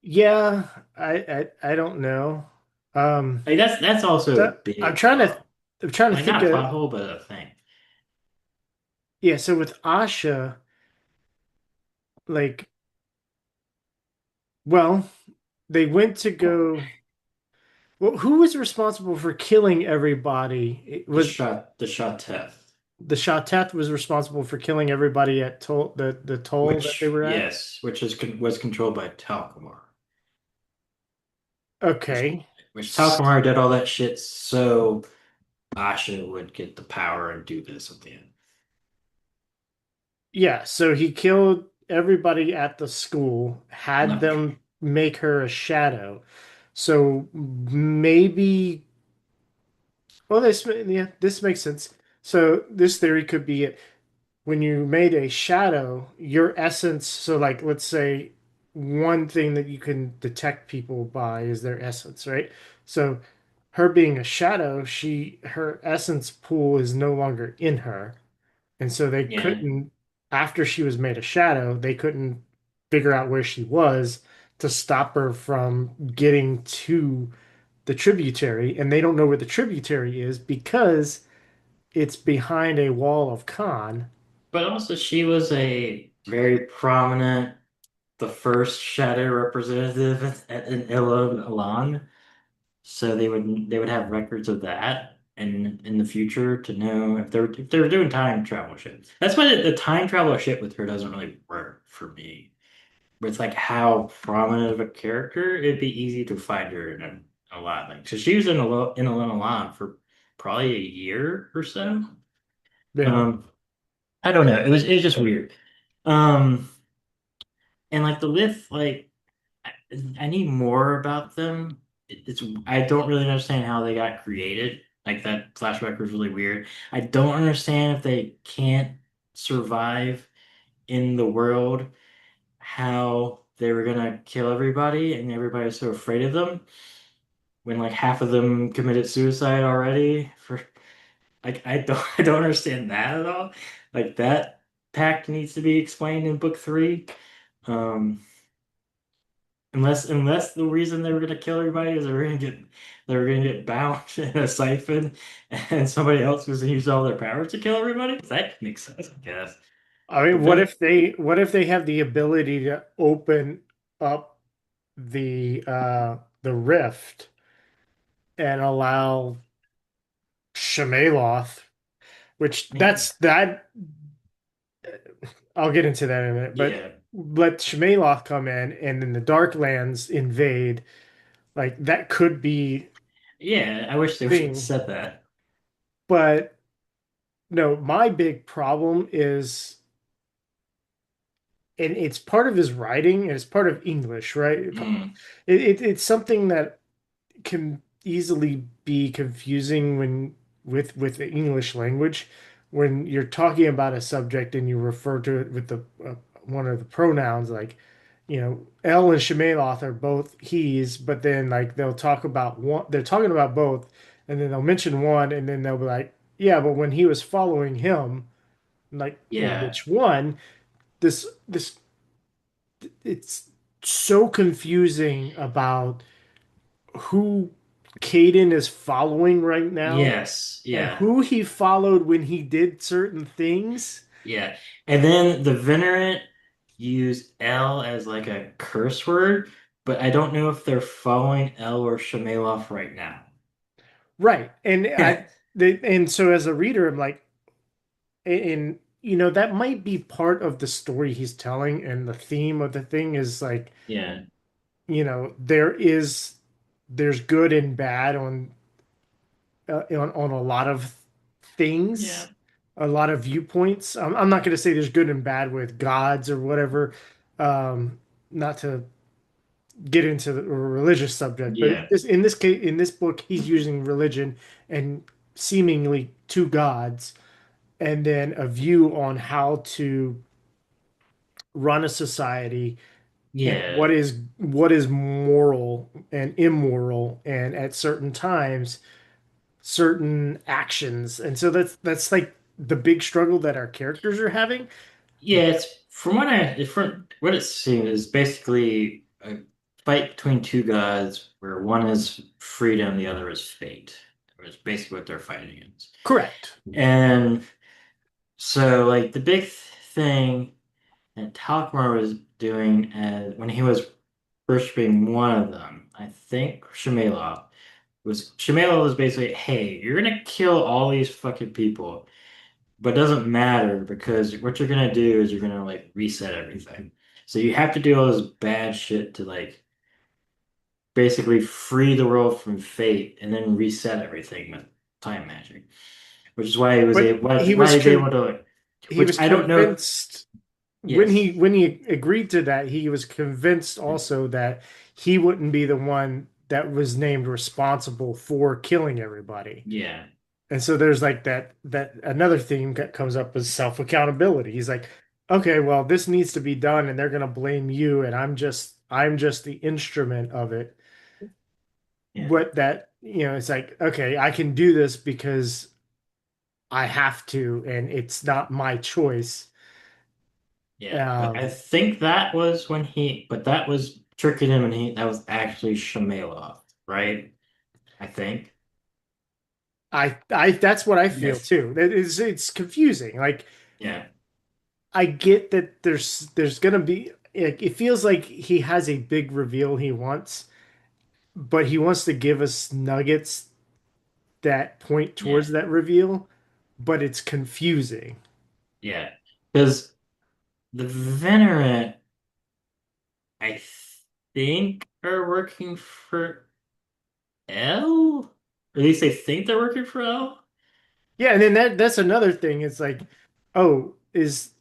Yeah, I don't know. Um, Like that's also a so big I'm trying to like think not a of, plot hole, but a thing. yeah. So with Asha, like, well, they went to go. Well, who was responsible for killing everybody? It was The shot test. the Shateth was responsible for killing everybody at toll the toll that they Which, were at. yes, which was controlled by Talcumar. Which, Okay. which Talcumar did all that shit so Asha would get the power and do this at the end. Yeah, so he killed everybody at the school, had No. them make her a shadow. So maybe, well, this makes sense. So this theory could be it. When you made a shadow, your essence, so like let's say one thing that you can detect people by is their essence, right? So her being a shadow, her essence pool is no longer in her. And so they Yeah. couldn't, after she was made a shadow, they couldn't figure out where she was to stop her from getting to the tributary. And they don't know where the tributary is because it's behind a wall of Khan. But also she was a very prominent, the first shadow representative in Ilan. So they would have records of that and in the future to know if they were doing time travel shit. That's why the time travel shit with her doesn't really work for me. With like how prominent of a character, it'd be easy to find her in a lot of things. So she was in a lot for probably a year or so. Yeah. Um, I don't know. It was just weird. Um, and like the Lith, like I need more about them. I don't really understand how they got created. Like that flashback was really weird. I don't understand if they can't survive in the world, how they were gonna kill everybody and everybody was so afraid of them when like half of them committed suicide already for like I don't understand that at all. Like that pact needs to be explained in book three. Um unless the reason they were gonna kill everybody is they were gonna get bound in a siphon and somebody else was gonna use all their powers to kill everybody. That makes sense, I guess. I mean, But then what if they have the ability to open up the rift and allow Shemaloth, which yeah. I'll get into that in a minute, but Yeah. let Shemaloth come in and then the Darklands invade, like that could be Yeah, I wish they would have thing. said that. But no, my big problem is, and it's part of his writing and it's part of English, right? Mm, It's something that can easily be confusing when with the English language when you're talking about a subject and you refer to it with the one of the pronouns like El and Shemaloth are both he's, but then like they'll talk about one, they're talking about both, and then they'll mention one, and then they'll be like, yeah, but when he was following him, like, well, yeah. which one? This it's so confusing about who Caden is following right now Yes. and Yeah. who he followed when he did certain things. Yeah. And then the Venerant use L as like a curse word, but I don't know if they're following L or Shemaloff right now. Right. And so as a reader, I'm like, and that might be part of the story he's telling, and the theme of the thing is like, Yeah. there's good and bad on a lot of Yeah. things, a lot of viewpoints. I'm not going to say there's good and bad with gods or whatever, not to get into the religious subject, but Yeah. in this case, in this book, he's using religion and seemingly two gods, and then a view on how to run a society and Yeah. what is moral and immoral, and at certain times certain actions. And so that's like the big struggle that our characters are having. Yeah, it's from what it seems is basically a fight between two gods where one is freedom, the other is fate. It's basically what they're fighting against. Correct. And so like the big thing that Talcmor was doing when he was worshiping one of them, I think Shemalov was basically, hey, you're gonna kill all these fucking people. But it doesn't matter because what you're gonna do is you're gonna like reset everything. So you have to do all this bad shit to like basically free the world from fate and then reset everything with time magic. Which is why he was But able why he's able to like, he which was I don't know. convinced Yes. when he agreed to that, he was convinced also that he wouldn't be the one that was named responsible for killing everybody. Yeah. And so there's like that another theme that comes up is self-accountability. He's like, okay, well, this needs to be done and they're gonna blame you, and I'm just the instrument of it. Yeah. What that, it's like, okay, I can do this because I have to, and it's not my choice. Yeah. But I Um, think that was when but that was tricking him and that was actually Shamalov, right? I think. I that's what I feel Yes. too. It's confusing. Like Yeah. I get that there's gonna be it feels like he has a big reveal he wants, but he wants to give us nuggets that point Yeah. towards that reveal, but it's confusing. Yeah. Because the Venerant, I think, are working for L? Or at least they think they're working for L? Yeah, and then that's another thing. It's like, oh, is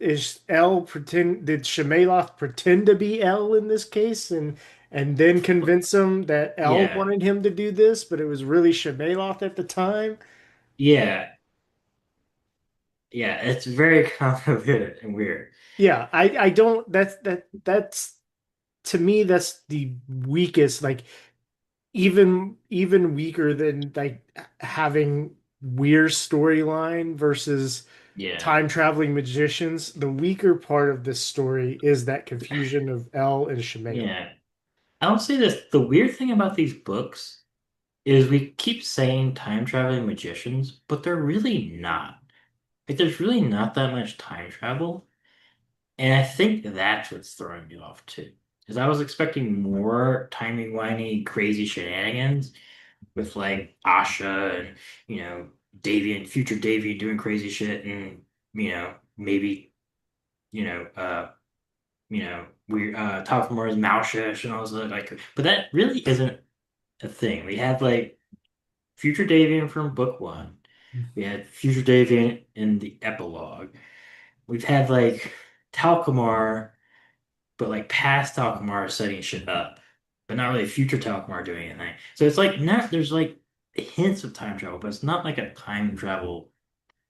L pretend did Shemaloth pretend to be L in this case and then convince him that L Yeah. wanted him to do this, but it was really Shemaloth at the time? Yeah. Yeah. It's very complicated and weird. Yeah, I don't that's to me that's the weakest, like even weaker than like having weird storyline versus Yeah. time traveling magicians. The weaker part of this story is that confusion of El and Shemela. Yeah. I'll say this. The weird thing about these books is we keep saying time traveling magicians, but they're really not. Like, there's really not that much time travel. And I think that's what's throwing me off too. Because I was expecting more timey-wimey, crazy shenanigans with like Asha and Davian, future Davian doing crazy shit, and maybe you know uh we Talfamore's Malshish and all this like, but that really isn't a thing. We have like future Davian from book one. We had Future Davian in the epilogue. We've had like Talcumar, but like past Talcumar setting shit up, but not really future Talcumar doing anything. So it's like not there's like hints of time travel, but it's not like a time travel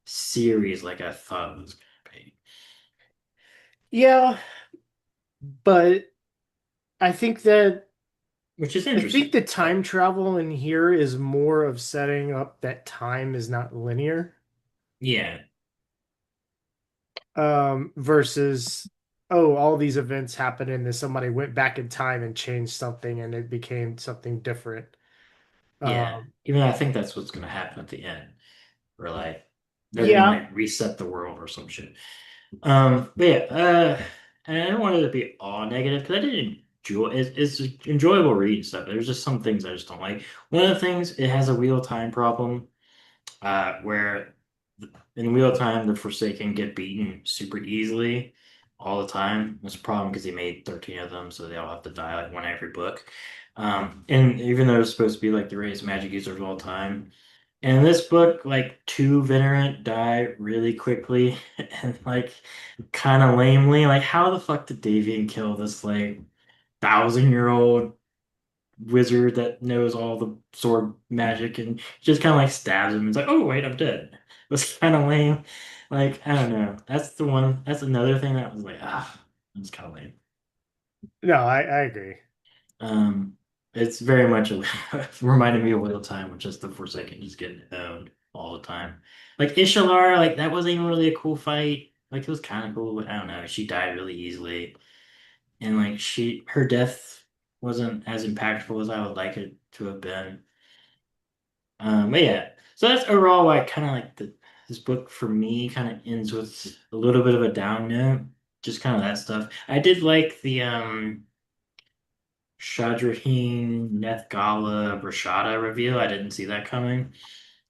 series like I thought it was gonna be. Yeah, but I think that Which is I think interesting. the time travel in here is more of setting up that time is not linear, Yeah, versus oh, all these events happened and then somebody went back in time and changed something and it became something different. yeah. Um, Even though I think that's what's gonna happen at the end, where like they're gonna yeah, like reset the world or some shit. But yeah, and I don't want it to be all negative because I didn't enjoy it's enjoyable reading stuff. There's just some things I just don't like. One of the things it has a wheel time problem, where in Wheel of Time the Forsaken get beaten super easily all the time. It's a problem because he made 13 of them, so they all have to die like one every book. And even though it's supposed to be like the greatest magic users of all time, and in this book, like two Venerant die really quickly and like kind of lamely. Like, how the fuck did Davian kill this like 1,000-year-old wizard that knows all the sword magic and just kind of like stabs him? It's like, oh wait, I'm dead. It was kind of lame. Like, I don't know. That's the one. That's another thing that was like, it's kind of lame. no, I agree. Um, it's very much reminded me of Wheel of Time, with just the Forsaken just getting owned all the time. Like Ishalar, like that wasn't even really a cool fight. Like it was kind of cool, but I don't know. She died really easily, and like her death wasn't as impactful as I would like it to have been. But yeah, so that's overall why I kind of like this book for me kind of ends with a little bit of a down note, just kind of that stuff. I did like the Shadraheen Nethgala Rashada reveal. I didn't see that coming.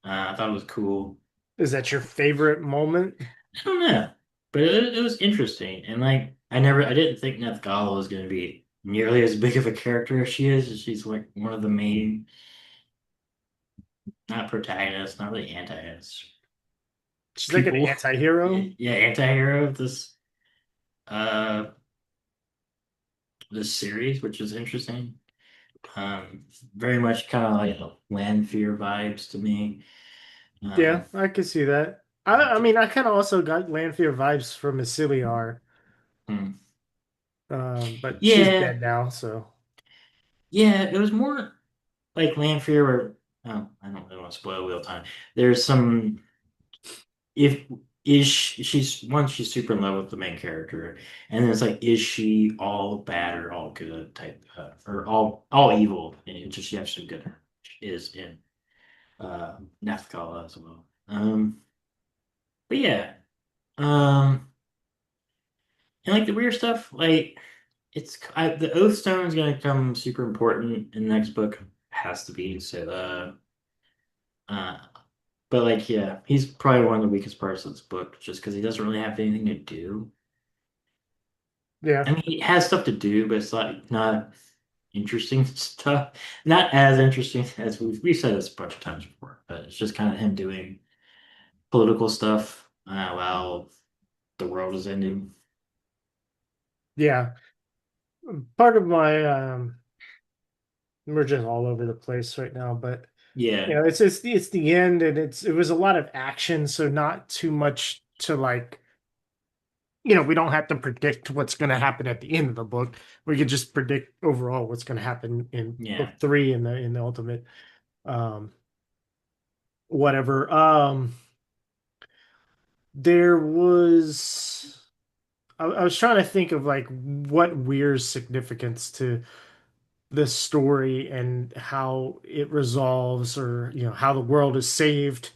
I thought it was cool. Is that your favorite moment? I don't know, but it was interesting. And like, I didn't think Nethgala was going to be nearly as big of a character as she is. She's like one of the main, not protagonists, not really antagonists, She's like an people. anti-hero. Yeah, anti-hero of uh this series, which is interesting. Um, Very much kind of like Lanfear vibes to me. Yeah, Um, I can see that. I mean, I kind of also got Lanfear vibes from Isiliar, hmm. but she's Yeah, dead now, so yeah, it was more like Lanfear where oh, I don't really want to spoil Wheel Time. There's some if she's super in love with the main character, and then it's like is she all bad or all good type or all evil, and it's just she has some good is in Nafkala as well. But yeah, um, and like the weird stuff, like the Oath Stone is gonna come super important in the next book. Has to be so. Uh, but like, yeah, he's probably one of the weakest parts of this book, just because he doesn't really have anything to do. yeah, I mean, he has stuff to do, but it's like not interesting stuff. Not as interesting as we've said this a bunch of times before, but it's just kind of him doing political stuff while the world is ending. yeah. Part of my we're just all over the place right now, but Yeah, it's the end, and it was a lot of action, so not too much to like. We don't have to predict what's going to happen at the end of the book. We could just predict overall what's going to happen in yeah, book three in the ultimate. Um, Whatever. There was I was trying to think of like what weir's significance to this story and how it resolves, or how the world is saved.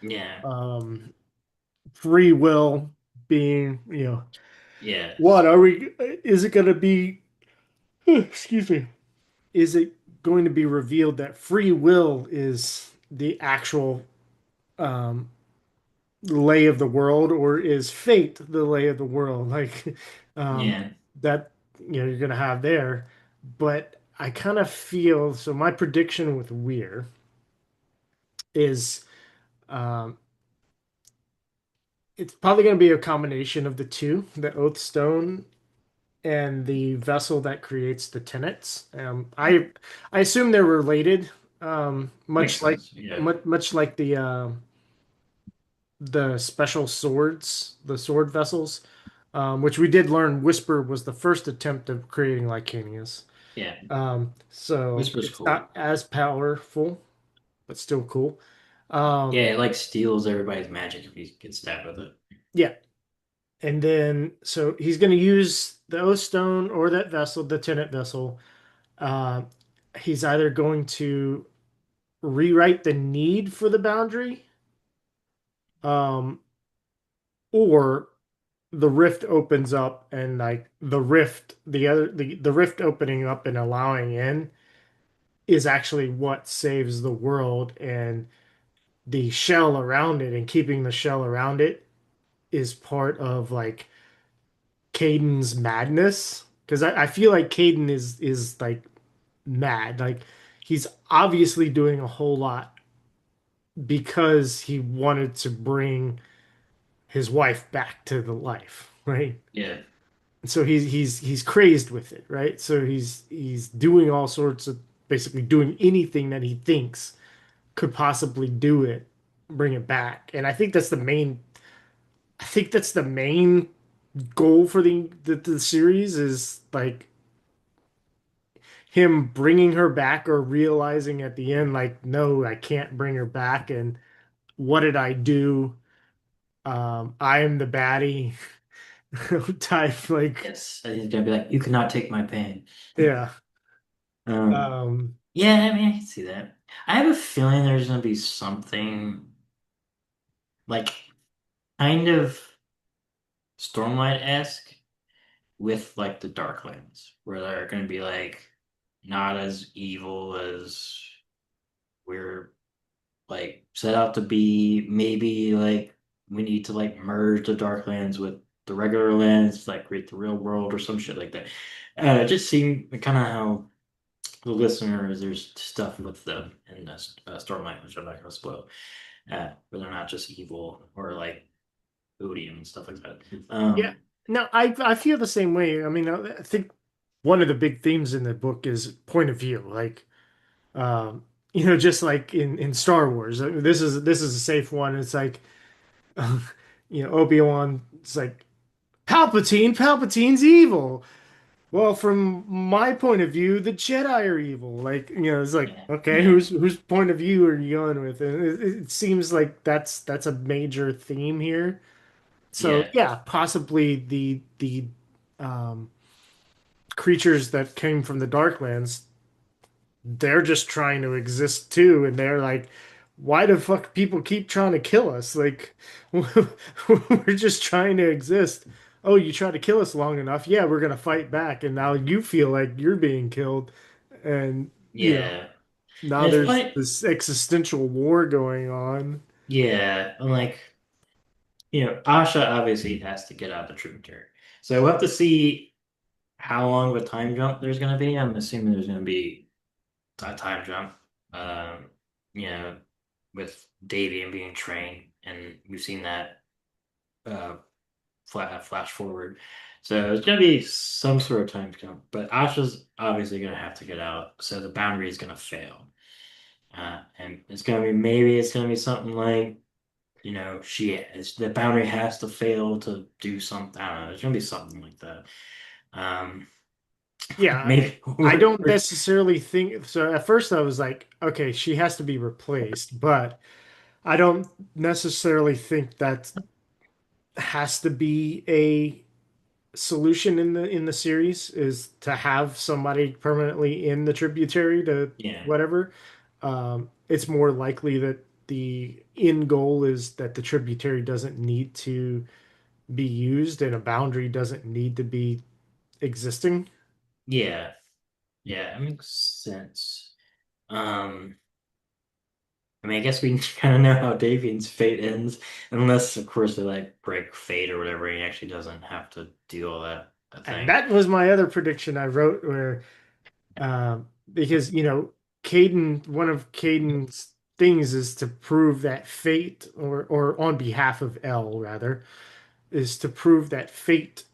yeah, Um, Free will being, what yes, are we? Is it going to be? Excuse me. Is it going to be revealed that free will is the actual um, lay of the world, or is fate the lay of the world? Like um, yeah, that, you're gonna have there. But I kind of feel so. My prediction with Weir is Um, it's probably going to be a combination of the two, the Oath Stone and the vessel that creates the tenets. I assume they're related, Makes much like sense. Yeah. much like the special swords, the sword vessels, which we did learn Whisper was the first attempt of creating Licanius. Yeah. So Whisper's it's cool. not as powerful, but still cool. Um, Yeah, it like steals everybody's magic if you get stabbed with it. yeah. And then, so he's going to use the Oath Stone or that vessel, the Tenet vessel. Uh, he's either going to rewrite the need for the boundary, um, or the rift opens up and like the rift opening up and allowing in is actually what saves the world, and the shell around it and keeping the shell around it is part of like Caden's madness. Because I feel like Caden is like mad. Like he's obviously doing a whole lot because he wanted to bring his wife back to the life, right? Yeah. So he's crazed with it, right? So he's doing all sorts of basically doing anything that he thinks could possibly do it, bring it back. And I think that's the main goal for the series is like him bringing her back or realizing at the end like no, I can't bring her back and what did I do? I am the baddie type like Yes. And he's gonna be like, you cannot take my pain. yeah. Um, Um yeah, I mean, I can see that. I have a feeling there's gonna be something like kind of Stormlight-esque with like the Darklands, where they're gonna be like not as evil as we're like set out to be. Maybe like we need to like merge the Darklands with the regular lands, to, like create the real world or some shit like that. It just seemed kind of how the listeners, there's stuff with them in this Stormlight, which I'm not going to spoil, but they're not just evil or like odium and stuff like that. yeah. No, I feel the same way. I mean, I think one of the big themes in the book is point of view. Like just like in Star Wars. This is a safe one. It's like Obi-Wan, it's like Palpatine's evil. Well, from my point of view, the Jedi are evil. Like, it's like, Yeah, okay, yeah, whose point of view are you going with? And it seems like that's a major theme here. So yeah, yeah, possibly the um, creatures that came from the Darklands, they're just trying to exist too, and they're like, why the fuck people keep trying to kill us? Like, we're just trying to exist. Oh, you try to kill us long enough, yeah, we're gonna fight back, and now you feel like you're being killed, and yeah. now And it's there's funny, this existential war going on. yeah. And like, Asha obviously has to get out the tributary. So we'll have to see how long of a time jump there's going to be. I'm assuming there's going to be a time jump, um, you know, with Davian being trained, and we've seen that flash forward. So it's going to be some sort of time jump, but Asha's obviously going to have to get out, so the boundary is going to fail. And it's going to be maybe it's going to be something like the boundary has to fail to do something. I don't know. It's gonna be something like that. Um, Yeah, maybe I don't necessarily think so. At first, I was like, okay, she has to be replaced, but I don't necessarily think that has to be a solution in the series is to have somebody permanently in the tributary to yeah, whatever. It's more likely that the end goal is that the tributary doesn't need to be used and a boundary doesn't need to be existing. yeah, yeah. It makes sense. Um, I mean, I guess we kind of know how Davian's fate ends, unless, of course, they like break fate or whatever. And he actually doesn't have to do all that And thing. that was my other prediction I wrote where because Caden, one of Caden's things is to prove that fate, or on behalf of L rather, is to prove that fate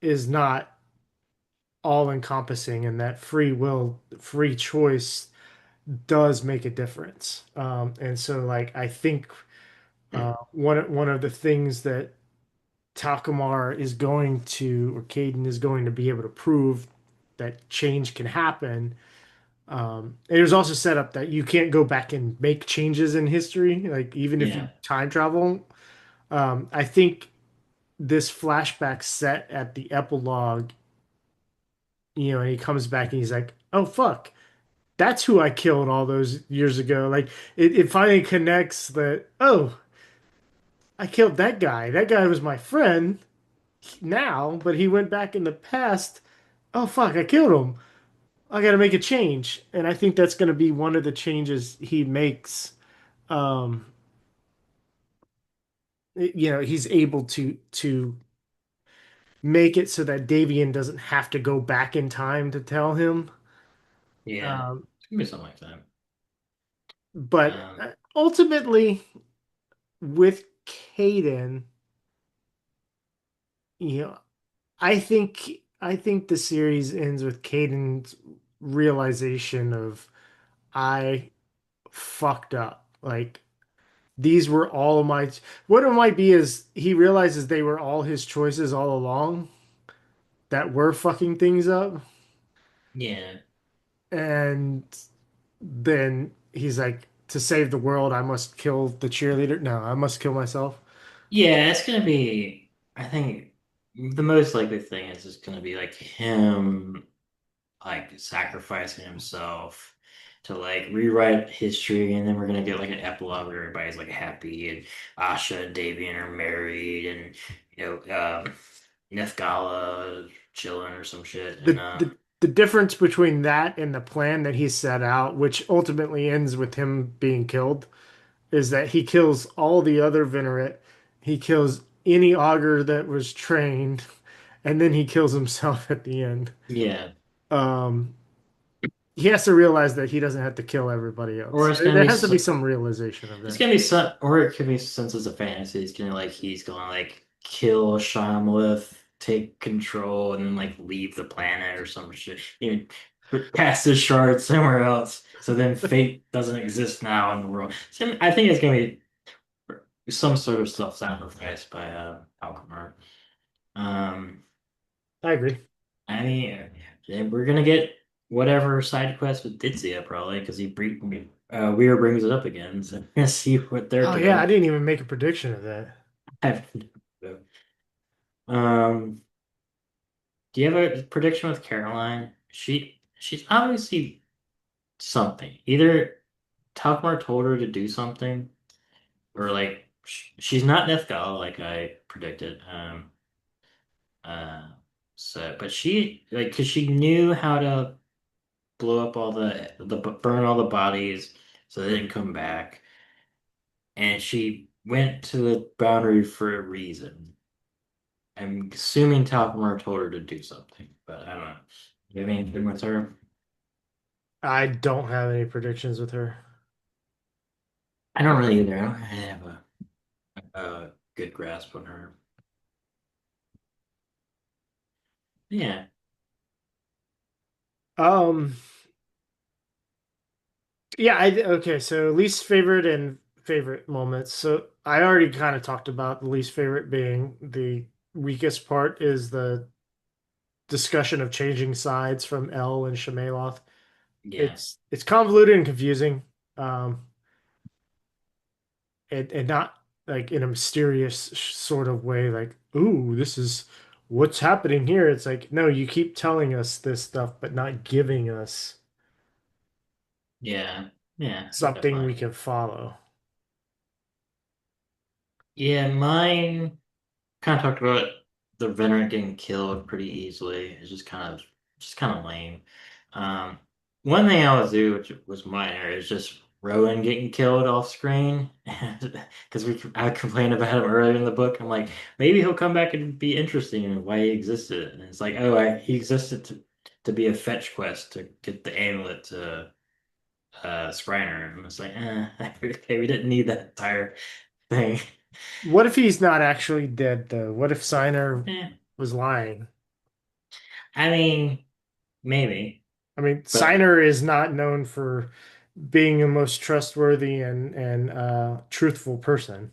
is not all encompassing and that free will, free choice does make a difference. And so like I think one of the things that Takumar is going to, or Caden is going to be able to prove that change can happen. And it was also set up that you can't go back and make changes in history, like even if you Yeah. time travel. I think this flashback set at the epilogue, and he comes back and he's like, "Oh fuck, that's who I killed all those years ago." Like it finally connects that, oh, I killed that guy. That guy was my friend now, but he went back in the past. Oh fuck, I killed him. I got to make a change, and I think that's going to be one of the changes he makes. Um, he's able to make it so that Davian doesn't have to go back in time to tell him. Yeah. Um, It's gonna be something like that. but Um, ultimately, with Caden, you know, I think the series ends with Caden's realization of I fucked up. Like these were all of my. What it might be is he realizes they were all his choices all along that were fucking things up, yeah. and then he's like, to save the world, I must kill the cheerleader. No, I must kill myself. Yeah, it's gonna be, I think the most likely thing is just gonna be like him like sacrificing himself to like rewrite history, and then we're gonna get like an epilogue where everybody's like happy and Asha and Davian are married, and Nethgala chilling or some shit, and The difference between that and the plan that he set out, which ultimately ends with him being killed, is that he kills all the other Venerate. He kills any augur that was trained, and then he kills himself at the end. yeah. Um, he has to realize that he doesn't have to kill everybody Or else. it's gonna There be has to be some realization of it's that. gonna be some, or it could be since it's a fantasy, it's gonna like he's gonna like kill Shamleth, take control, and then like leave the planet or some shit. Cast his shard somewhere else, so then fate doesn't exist now in the world. So I think it's gonna be some sort of self-sacrifice by Alchemar. Um, I agree. I mean, we're gonna get whatever side quest with Ditsea probably because Weir brings it up again. So let's see what they're Oh yeah, I doing. didn't even make a prediction of that. I have no clue. Do you have a prediction with Caroline? She's obviously something. Either Talcmar told her to do something, or like she's not Nethgal like I predicted. Uh, but she like because she knew how to blow up all the burn all the bodies so they didn't come back, and she went to the boundary for a reason. I'm assuming Talcmar told her to do something, but I don't know. You have anything with her? I don't have any predictions with her. I don't really either. I don't have a good grasp on her. Yeah, Um, yeah, okay, so least favorite and favorite moments. So I already kind of talked about the least favorite being the weakest part is the discussion of changing sides from L and Shemaloth. yeah, It's convoluted and confusing. Um, and not like in a mysterious sort of way, like, ooh, this is what's happening here. It's like, no, you keep telling us this stuff, but not giving us yeah, yeah, something we definitely. can follow. Yeah, mine kind of talked about the veteran getting killed pretty easily. It's just kind of lame. Um, One thing I would do, which was minor, is just Rowan getting killed off screen. Because I complained about him earlier in the book. I'm like, maybe he'll come back and be interesting in why he existed. And it's like, oh, he existed to be a fetch quest to get the amulet Skriner. And it's like, okay, we didn't need that entire thing. What if he's not actually dead though? What if Signer Eh, was lying? I mean, maybe, I mean, but Signer is not known for being the most trustworthy and truthful person.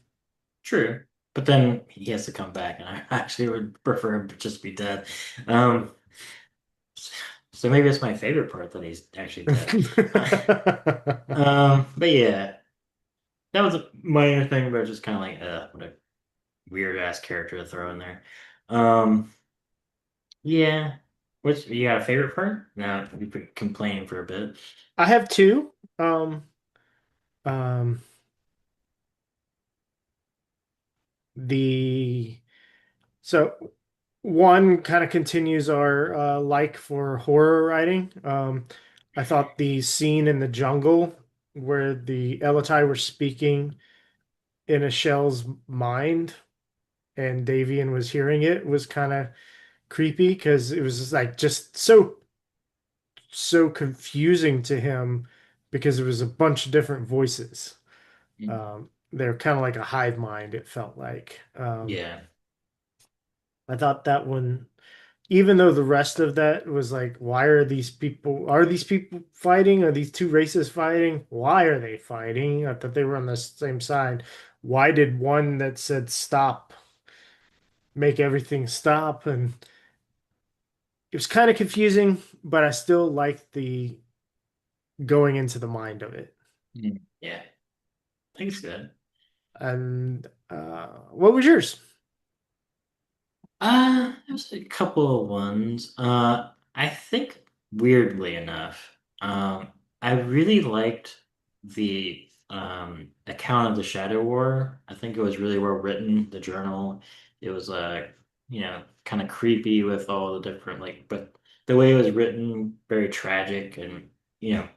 true. But then he has to come back, and I actually would prefer him to just be dead. Um, so maybe it's my favorite part that he's actually dead. But yeah, that was a minor thing, but just kind of like, what a weird ass character to throw in there. Um, yeah. Which you got a favorite part? No, you've been complaining for a bit. I have two. Um, um, the so one kind of continues our like for horror writing. I thought the scene in the jungle where the Elatai were speaking in a shell's mind and Davian was hearing it was kind of creepy because it was like just so confusing to him because it was a bunch of different voices. They're kind of like a hive mind, it felt like. Yeah. I thought that one, even though the rest of that was like, why are these people fighting? Are these two races fighting? Why are they fighting? I thought they were on the same side. Why did one that said stop make everything stop? And it was kind of confusing, but I still liked the going into the mind of it. Yeah. I think it's good. And what was yours? There's a couple of ones. I think weirdly enough, I really liked the account of the Shadow War. I think it was really well written, the journal. It was kind of creepy with all the different but the way it was written, very tragic and you know,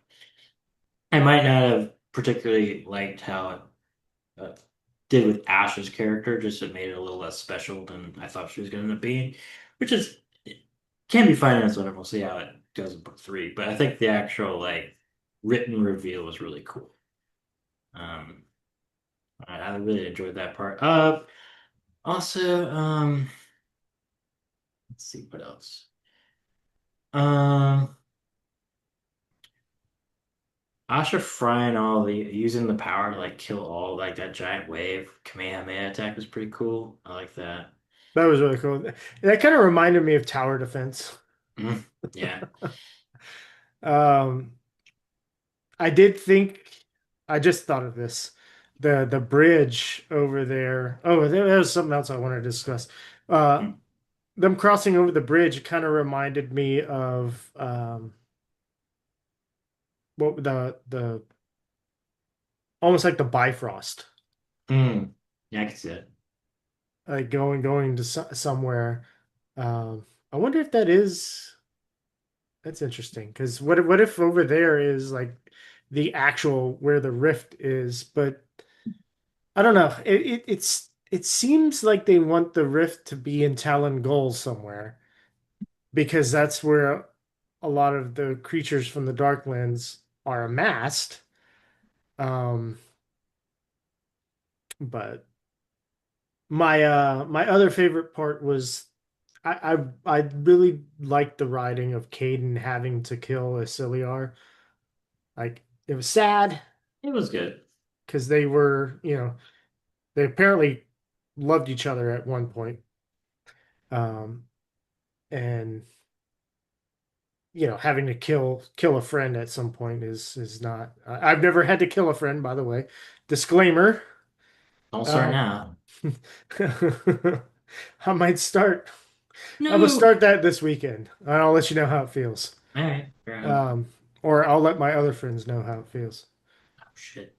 I might not have particularly liked how uh, did with Ash's character, just it made it a little less special than I thought she was going to be, which is can be fine in its own. We'll see how it goes in book three. But I think the actual written reveal was really cool. Um, I really enjoyed that part. Also, let's see what else. Um, Asha frying all the using the power to kill all that giant wave Kamehameha attack was pretty cool. I like that. That was really cool. That kind of reminded me of tower defense. Mhm. Yeah. Um, I did think I just thought of this. The bridge over there. Oh, there was something else I wanted to discuss. Uh, Mm. them crossing over the bridge kind of reminded me of what the almost like the Bifrost, Mm. Yeah, I can see it. like going to somewhere. I wonder if that is that's interesting because what if over there is like the actual where the rift is, but I don't know. It seems like they want the rift to be in Talon Gol somewhere because that's where a lot of the creatures from the Darklands are amassed. Um, but my other favorite part was I really liked the writing of Caden having to kill Isiliar. Like it was sad It was good. because they were, they apparently loved each other at one point. Um, and having to kill a friend at some point is not. I've never had to kill a friend, by the way. Disclaimer. Don't start Um, now. I might start. I'm gonna No. start that this weekend, and I'll let you know how it feels. All right, fair enough. Um, or I'll let my other friends know how it feels. Oh shit.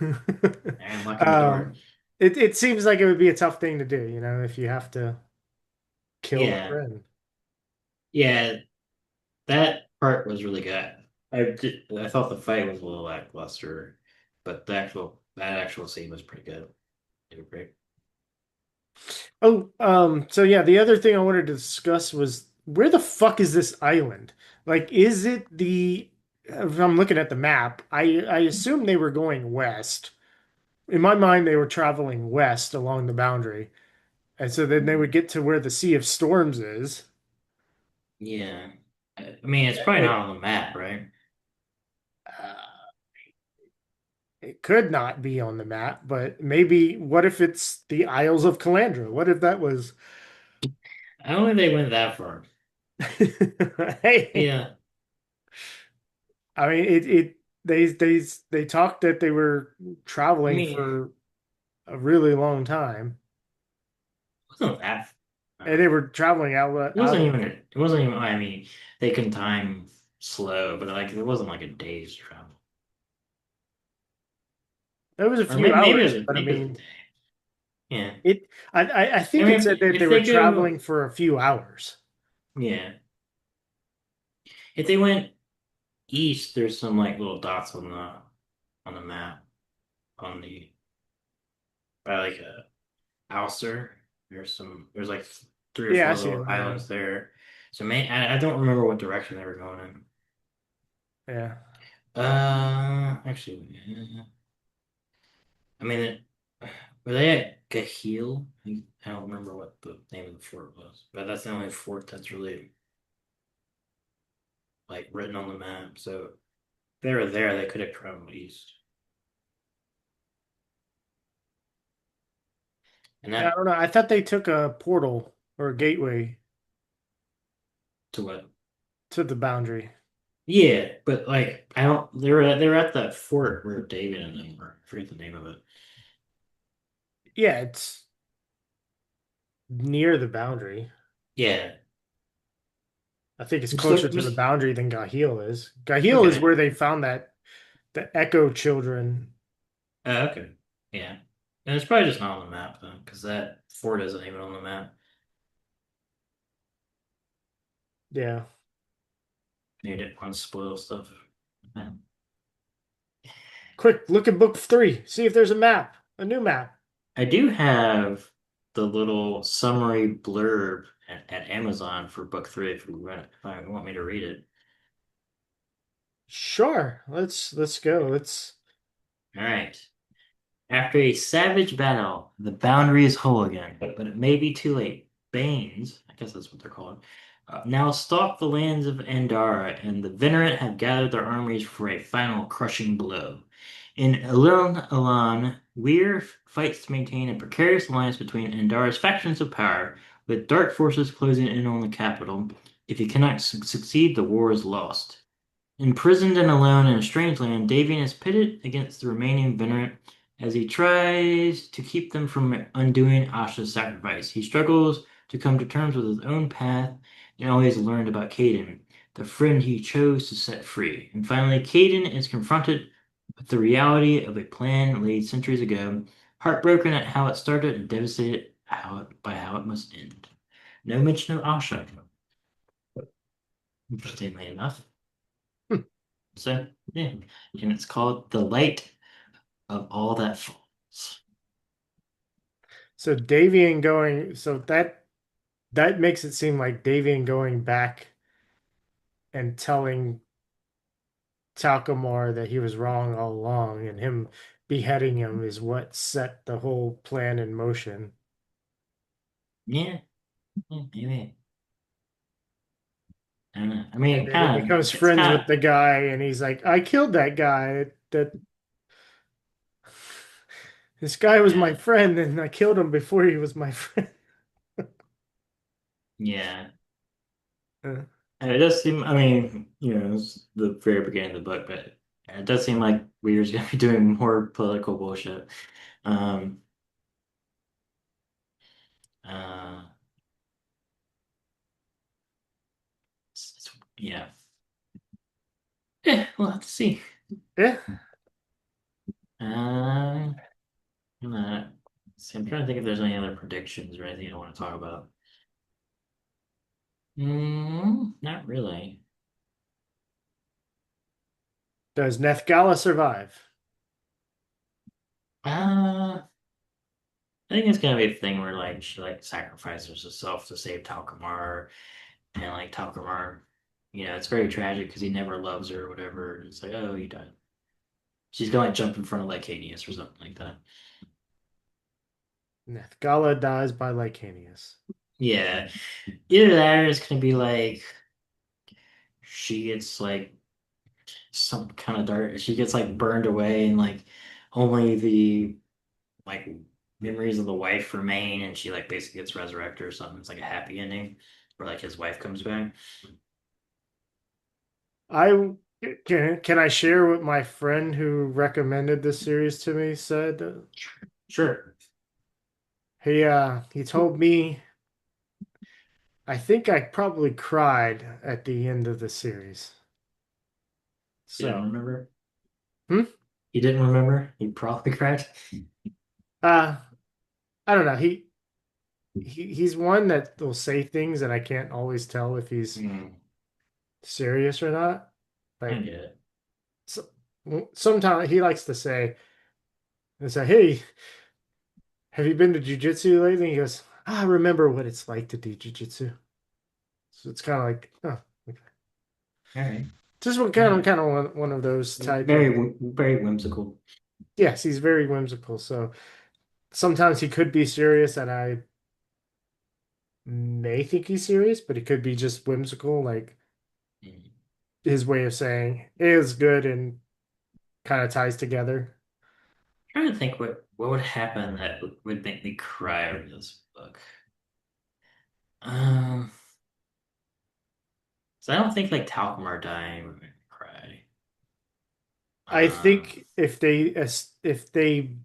I'm locking the door. Um, it seems like it would be a tough thing to do, if you have to kill a Yeah. friend. Yeah, that part was really good. I thought the fight was a little lackluster, but that actual scene was pretty good. They were great. Oh, so yeah, the other thing I wanted to discuss was where the fuck is this island? Like, is it the if I'm looking at the map, I assume they were going west. In my mind, they were traveling west along the boundary. And so then they would get to where the Sea of Storms is. Yeah. I mean, it's probably It, not on the map, right? uh, it could not be on the map, but maybe what if it's the Isles of Calandra? What if that was I don't think they went that far. Hey, Yeah. I mean it they talked that they were I traveling mean, for a really long time. it wasn't that. And they were traveling out It out wasn't of even. It wasn't even. I mean, they can time slow, but like it wasn't like a day's travel, it was a or few maybe hours, but I maybe it was a mean day. Yeah. it I I think it said mean, that they if were they go, traveling for a few hours. yeah, if they went east, there's some like little dots on the map on the by like Alcer. There's like three or Yeah, I four see little him. islands there. So I don't remember what direction they were going in. Yeah. Actually, yeah. I mean, were they at Gaheel? I don't remember what the name of the fort was, but that's the only fort that's really like written on the map. So if they were there, they could have traveled east. And Yeah, I that don't know. I thought they took a portal or a gateway to what? to the boundary. Yeah, but like I don't. They were at that fort where David and them were. I forget the name of it. Yeah, it's near the boundary. Yeah, I think it's I'm still. closer to the boundary than Gaheel is. Gaheel is Okay. where they found that the Echo children. Okay. Yeah, and it's probably just not on the map then, because that fort isn't even on the map. Yeah. They didn't want to spoil stuff. Quick, look at book 3. See if there's a map, a new map. I do have the little summary blurb at Amazon for book three if I want me to read it. Sure. Let's go. Let's All right. After a savage battle, the boundary is whole again, but it may be too late. Banes, I guess that's what they're called, now stalk the lands of Andara, and the Venerate have gathered their armies for a final crushing blow. In Alan, Weir fights to maintain a precarious alliance between Andara's factions of power, with dark forces closing in on the capital. If he cannot succeed, the war is lost. Imprisoned and alone in a strange land, Davian is pitted against the remaining Venerate as he tries to keep them from undoing Asha's sacrifice. He struggles to come to terms with his own path and always learned about Caden, the friend he chose to set free. And finally, Caden is confronted with the reality of a plan laid centuries ago, heartbroken at how it started and devastated by how it must end. No mention of Asha, interestingly enough. So, yeah, and it's called The Light of All That Falls. so Davian going so that makes it seem like Davian going back and telling Talcamore that he was wrong all along and him beheading him is what set the whole plan in motion. Yeah, yeah, maybe. I don't know. I mean, And then he kind of, becomes it's friends kind with of, the guy and he's like, I killed that guy. That this guy was my yeah, friend and I killed him before he was my friend. yeah. Uh, And it does seem, I mean, it's the very beginning of the book, but it does seem like Weir's gonna be doing more political bullshit. Um, uh, yeah. Yeah, we'll have to see. yeah. Uh, I'm trying to think if there's any other predictions or anything I want to talk about. Not really. Does Nethgala survive? Uh, I think it's gonna be a thing where like she like sacrifices herself to save Talcamar, and like Talcamar. it's very tragic because he never loves her or whatever. It's like, oh, he died. She's gonna like jump in front of Licanius or something like that. Nethgala dies by Licanius. Yeah, either that or it's gonna be like she gets like some kind of dark. She gets like burned away, and like only the like memories of the wife remain, and she like basically gets resurrected or something. It's like a happy ending, where like his wife comes back. I can I share what my friend who recommended this series to me said? Sure. He told me I think I probably cried at the end of the series. You didn't So, remember? hmm? You didn't remember? You probably cried. uh I don't know. He's one that will say things and I can't always tell if he's Hmm. serious or not. I Like get it. so, sometimes he likes to say, "Hey, have you been to jujitsu lately?" He goes, "I remember what it's like to do jujitsu." So it's kind of like, oh, okay. All right. Just Yeah. kind of one of those type of. Very whimsical. Yes, he's very whimsical. So sometimes he could be serious, and I may think he's serious, but he could be just whimsical. Like Hmm. his way of saying is good and kind of ties together. Trying to think what would happen that would make me cry over this book. Um, so I don't think like Talcumar dying would make me cry. I Um, think if they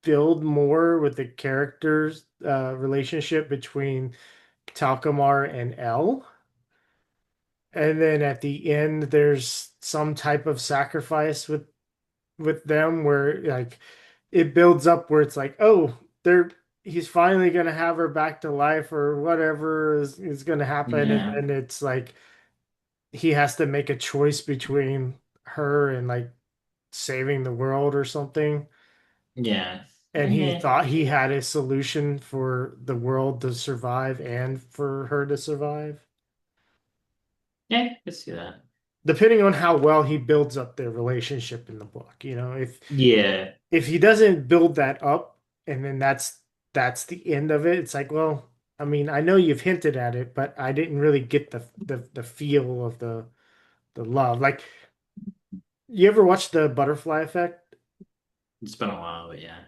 build more with the characters relationship between Talcumar and Elle, and then at the end there's some type of sacrifice with them where like it builds up where it's like, oh, they're he's finally gonna have her back to life or whatever is gonna happen, and yeah, then it's like he has to make a choice between her and like saving the world or something. yeah, And he yeah, thought he had a solution for the world to survive and for her to survive, yeah. I can see that. depending on how well he builds up their relationship in the book. You know, Yeah, if he doesn't build that up and then that's the end of it, it's like, well, I mean, I know you've hinted at it, but I didn't really get the feel of the love. Like, you ever watch the Butterfly Effect? it's been a while, but yeah,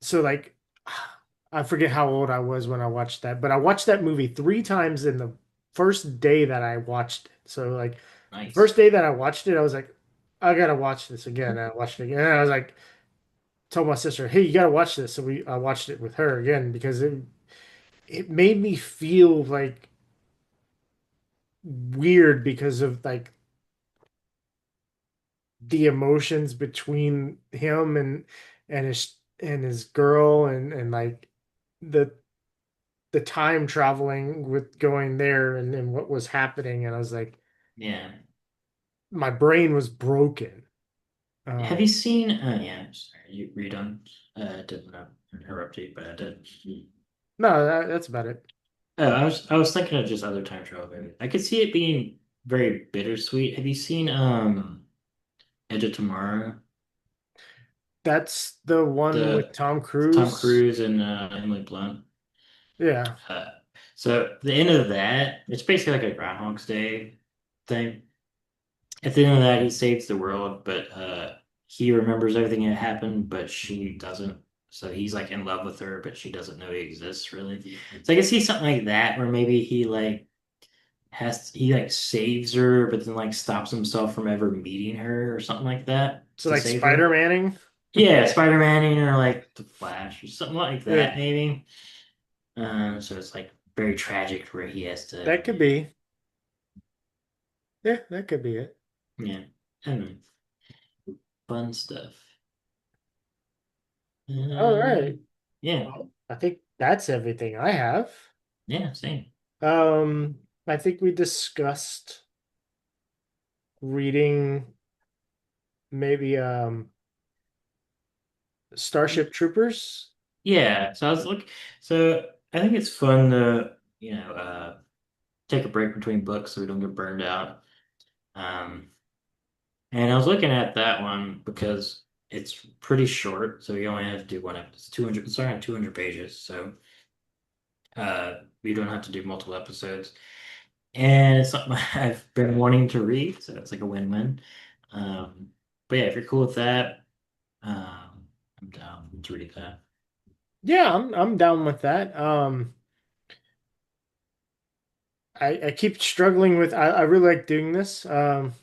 So like I forget how old I was when I watched that, but I watched that movie three times in the first day that I watched it. So like the nice. first day that I watched it, I was like, I gotta watch this again. And I watched it again. And I was like, told my sister, hey, you gotta watch this. So I watched it with her again because it made me feel like weird because of like the emotions between him and his girl and like the the time traveling with going there and what was happening. And I was like, Yeah. my brain was broken. Have you seen? Yeah. Sorry, you done? Didn't interrupt you, but I did. No, that's about it. I was thinking of just other time travel movies. I could see it being very bittersweet. Have you seen Edge of Tomorrow? That's the one with The Tom Tom Cruise. Cruise and Emily Blunt. Yeah. Uh, so the end of that, it's basically like a Groundhog's Day thing. At the end of that, he saves the world, but he remembers everything that happened, but she doesn't. So he's like in love with her, but she doesn't know he exists really. So I can see something like that, where maybe he like saves her, but then like stops himself from ever meeting her or something like that So to like save her. Spider-Manning. Yeah, Spider-Man or like the Flash or something like Yeah, that, maybe. So it's like very tragic where he has to, that could be. Yeah, that could be it. yeah, I don't know, fun stuff. All right. Yeah, Well, I think that's everything I have. yeah, same. Um, I think we discussed reading maybe Starship Troopers. Yeah, so I was looking. So I think it's fun to take a break between books so we don't get burned out. Um, and I was looking at that one because it's pretty short, so you only have to do one episode. It's 200, it's around 200 pages, so you don't have to do multiple episodes. And it's something I've been wanting to read, so it's like a win-win. But yeah, if you're cool with that, I'm down to read that. Yeah, I'm down with that. I keep struggling with I really like doing this, but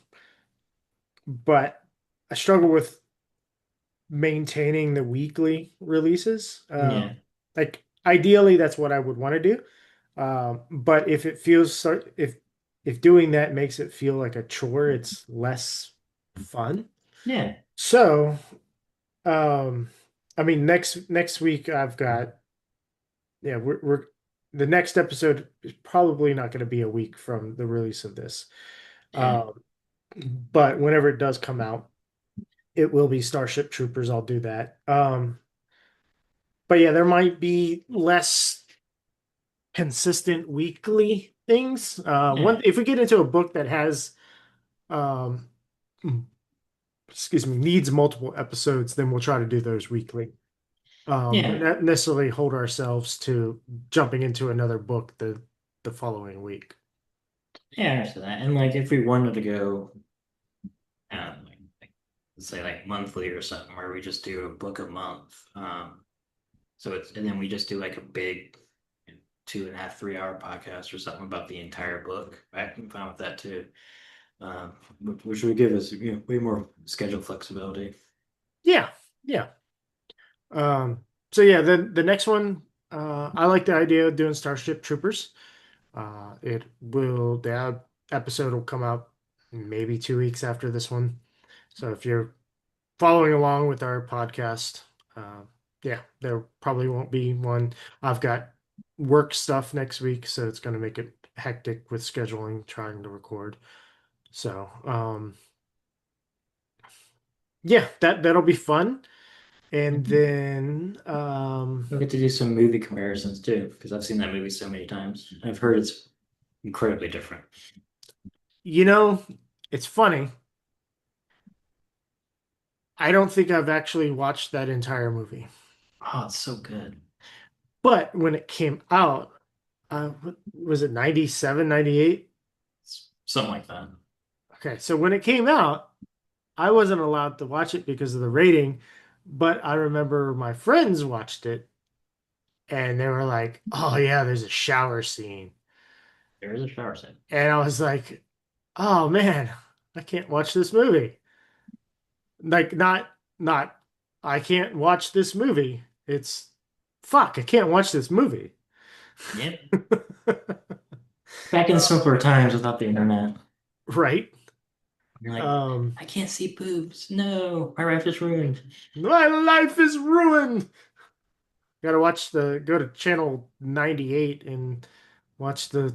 I struggle with maintaining the weekly releases. Yeah, Like ideally, that's what I would want to do. But if it feels if doing that makes it feel like a chore, it's less fun. yeah, So, um, I mean, next week I've got yeah, we're the next episode is probably not going to be a week from the release of this. yeah, Um, but whenever it does come out, it will be Starship Troopers. I'll do that. But yeah, there might be less consistent weekly things. yeah, One if we get into a book that has um excuse me, needs multiple episodes, then we'll try to do those weekly. But yeah, not necessarily hold ourselves to jumping into another book the following week. yeah. I understand that. And like, if we wanted to go, let's say like monthly or something, where we just do a book a month. So it's and then we just do like a big 2.5, 3 hour podcast or something about the entire book. I'm fine with that too. Which would give us way more schedule flexibility. Yeah, yeah. So yeah, the next one, I like the idea of doing Starship Troopers. The episode will come out maybe 2 weeks after this one. So if you're following along with our podcast, uh, yeah, there probably won't be one. I've got work stuff next week, so it's going to make it hectic with scheduling, trying to record. So, yeah, that'll be fun. And Mhm. then, We'll get to do some movie comparisons too, because I've seen that movie so many times. I've heard it's incredibly different. you know, it's funny. I don't think I've actually watched that entire movie. Oh, it's so good. But when it came out, what was it 97, 98? It's something like that. Okay, so when it came out, I wasn't allowed to watch it because of the rating, but I remember my friends watched it and they were like, "Oh yeah, there's a shower scene." There is a shower scene. And I was like, "Oh man, I can't watch this movie." Like not I can't watch this movie. It's fuck, I can't watch this movie. Yep. Back in simpler times without the internet. Right. You're like, Um, I can't see boobs. No, my life is ruined. my life is ruined. Gotta go to channel 98 and watch the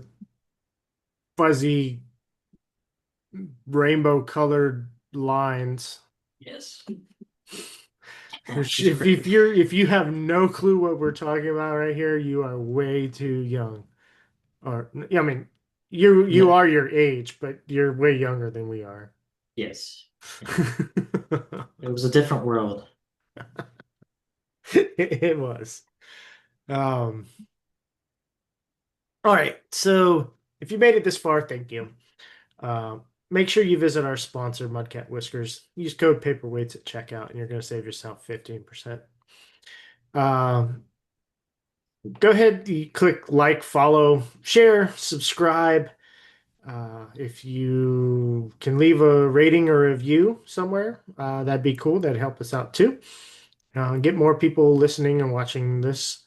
fuzzy rainbow colored lines. Yes. Which It's great. if you have no clue what we're talking about right here, you are way too young. Or I mean, you No. are your age, but you're way younger than we are. Yes. Yeah. It was a different world. It was. Um, all right. So if you made it this far, thank you. Make sure you visit our sponsor, Mudcat Whiskers. Use code Paperweights at checkout, and you're going to save yourself 15%. Um, Go ahead, you click like, follow, share, subscribe. If you can leave a rating or review somewhere, that'd be cool. That'd help us out too. Get more people listening and watching this.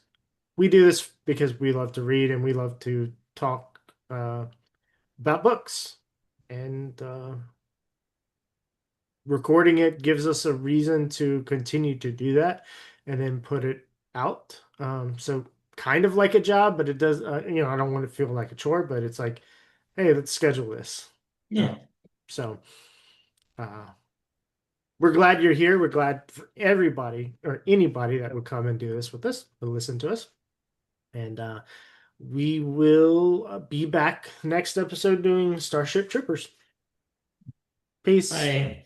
We do this because we love to read and we love to talk about books. And recording it gives us a reason to continue to do that and then put it out. So kind of like a job, but it does, I don't want to feel like a chore, but it's like, hey, let's schedule this. Yeah. So uh, we're glad you're here. We're glad for everybody or anybody that would come and do this with us, or listen to us. And we will be back next episode doing Starship Troopers. Peace. Bye.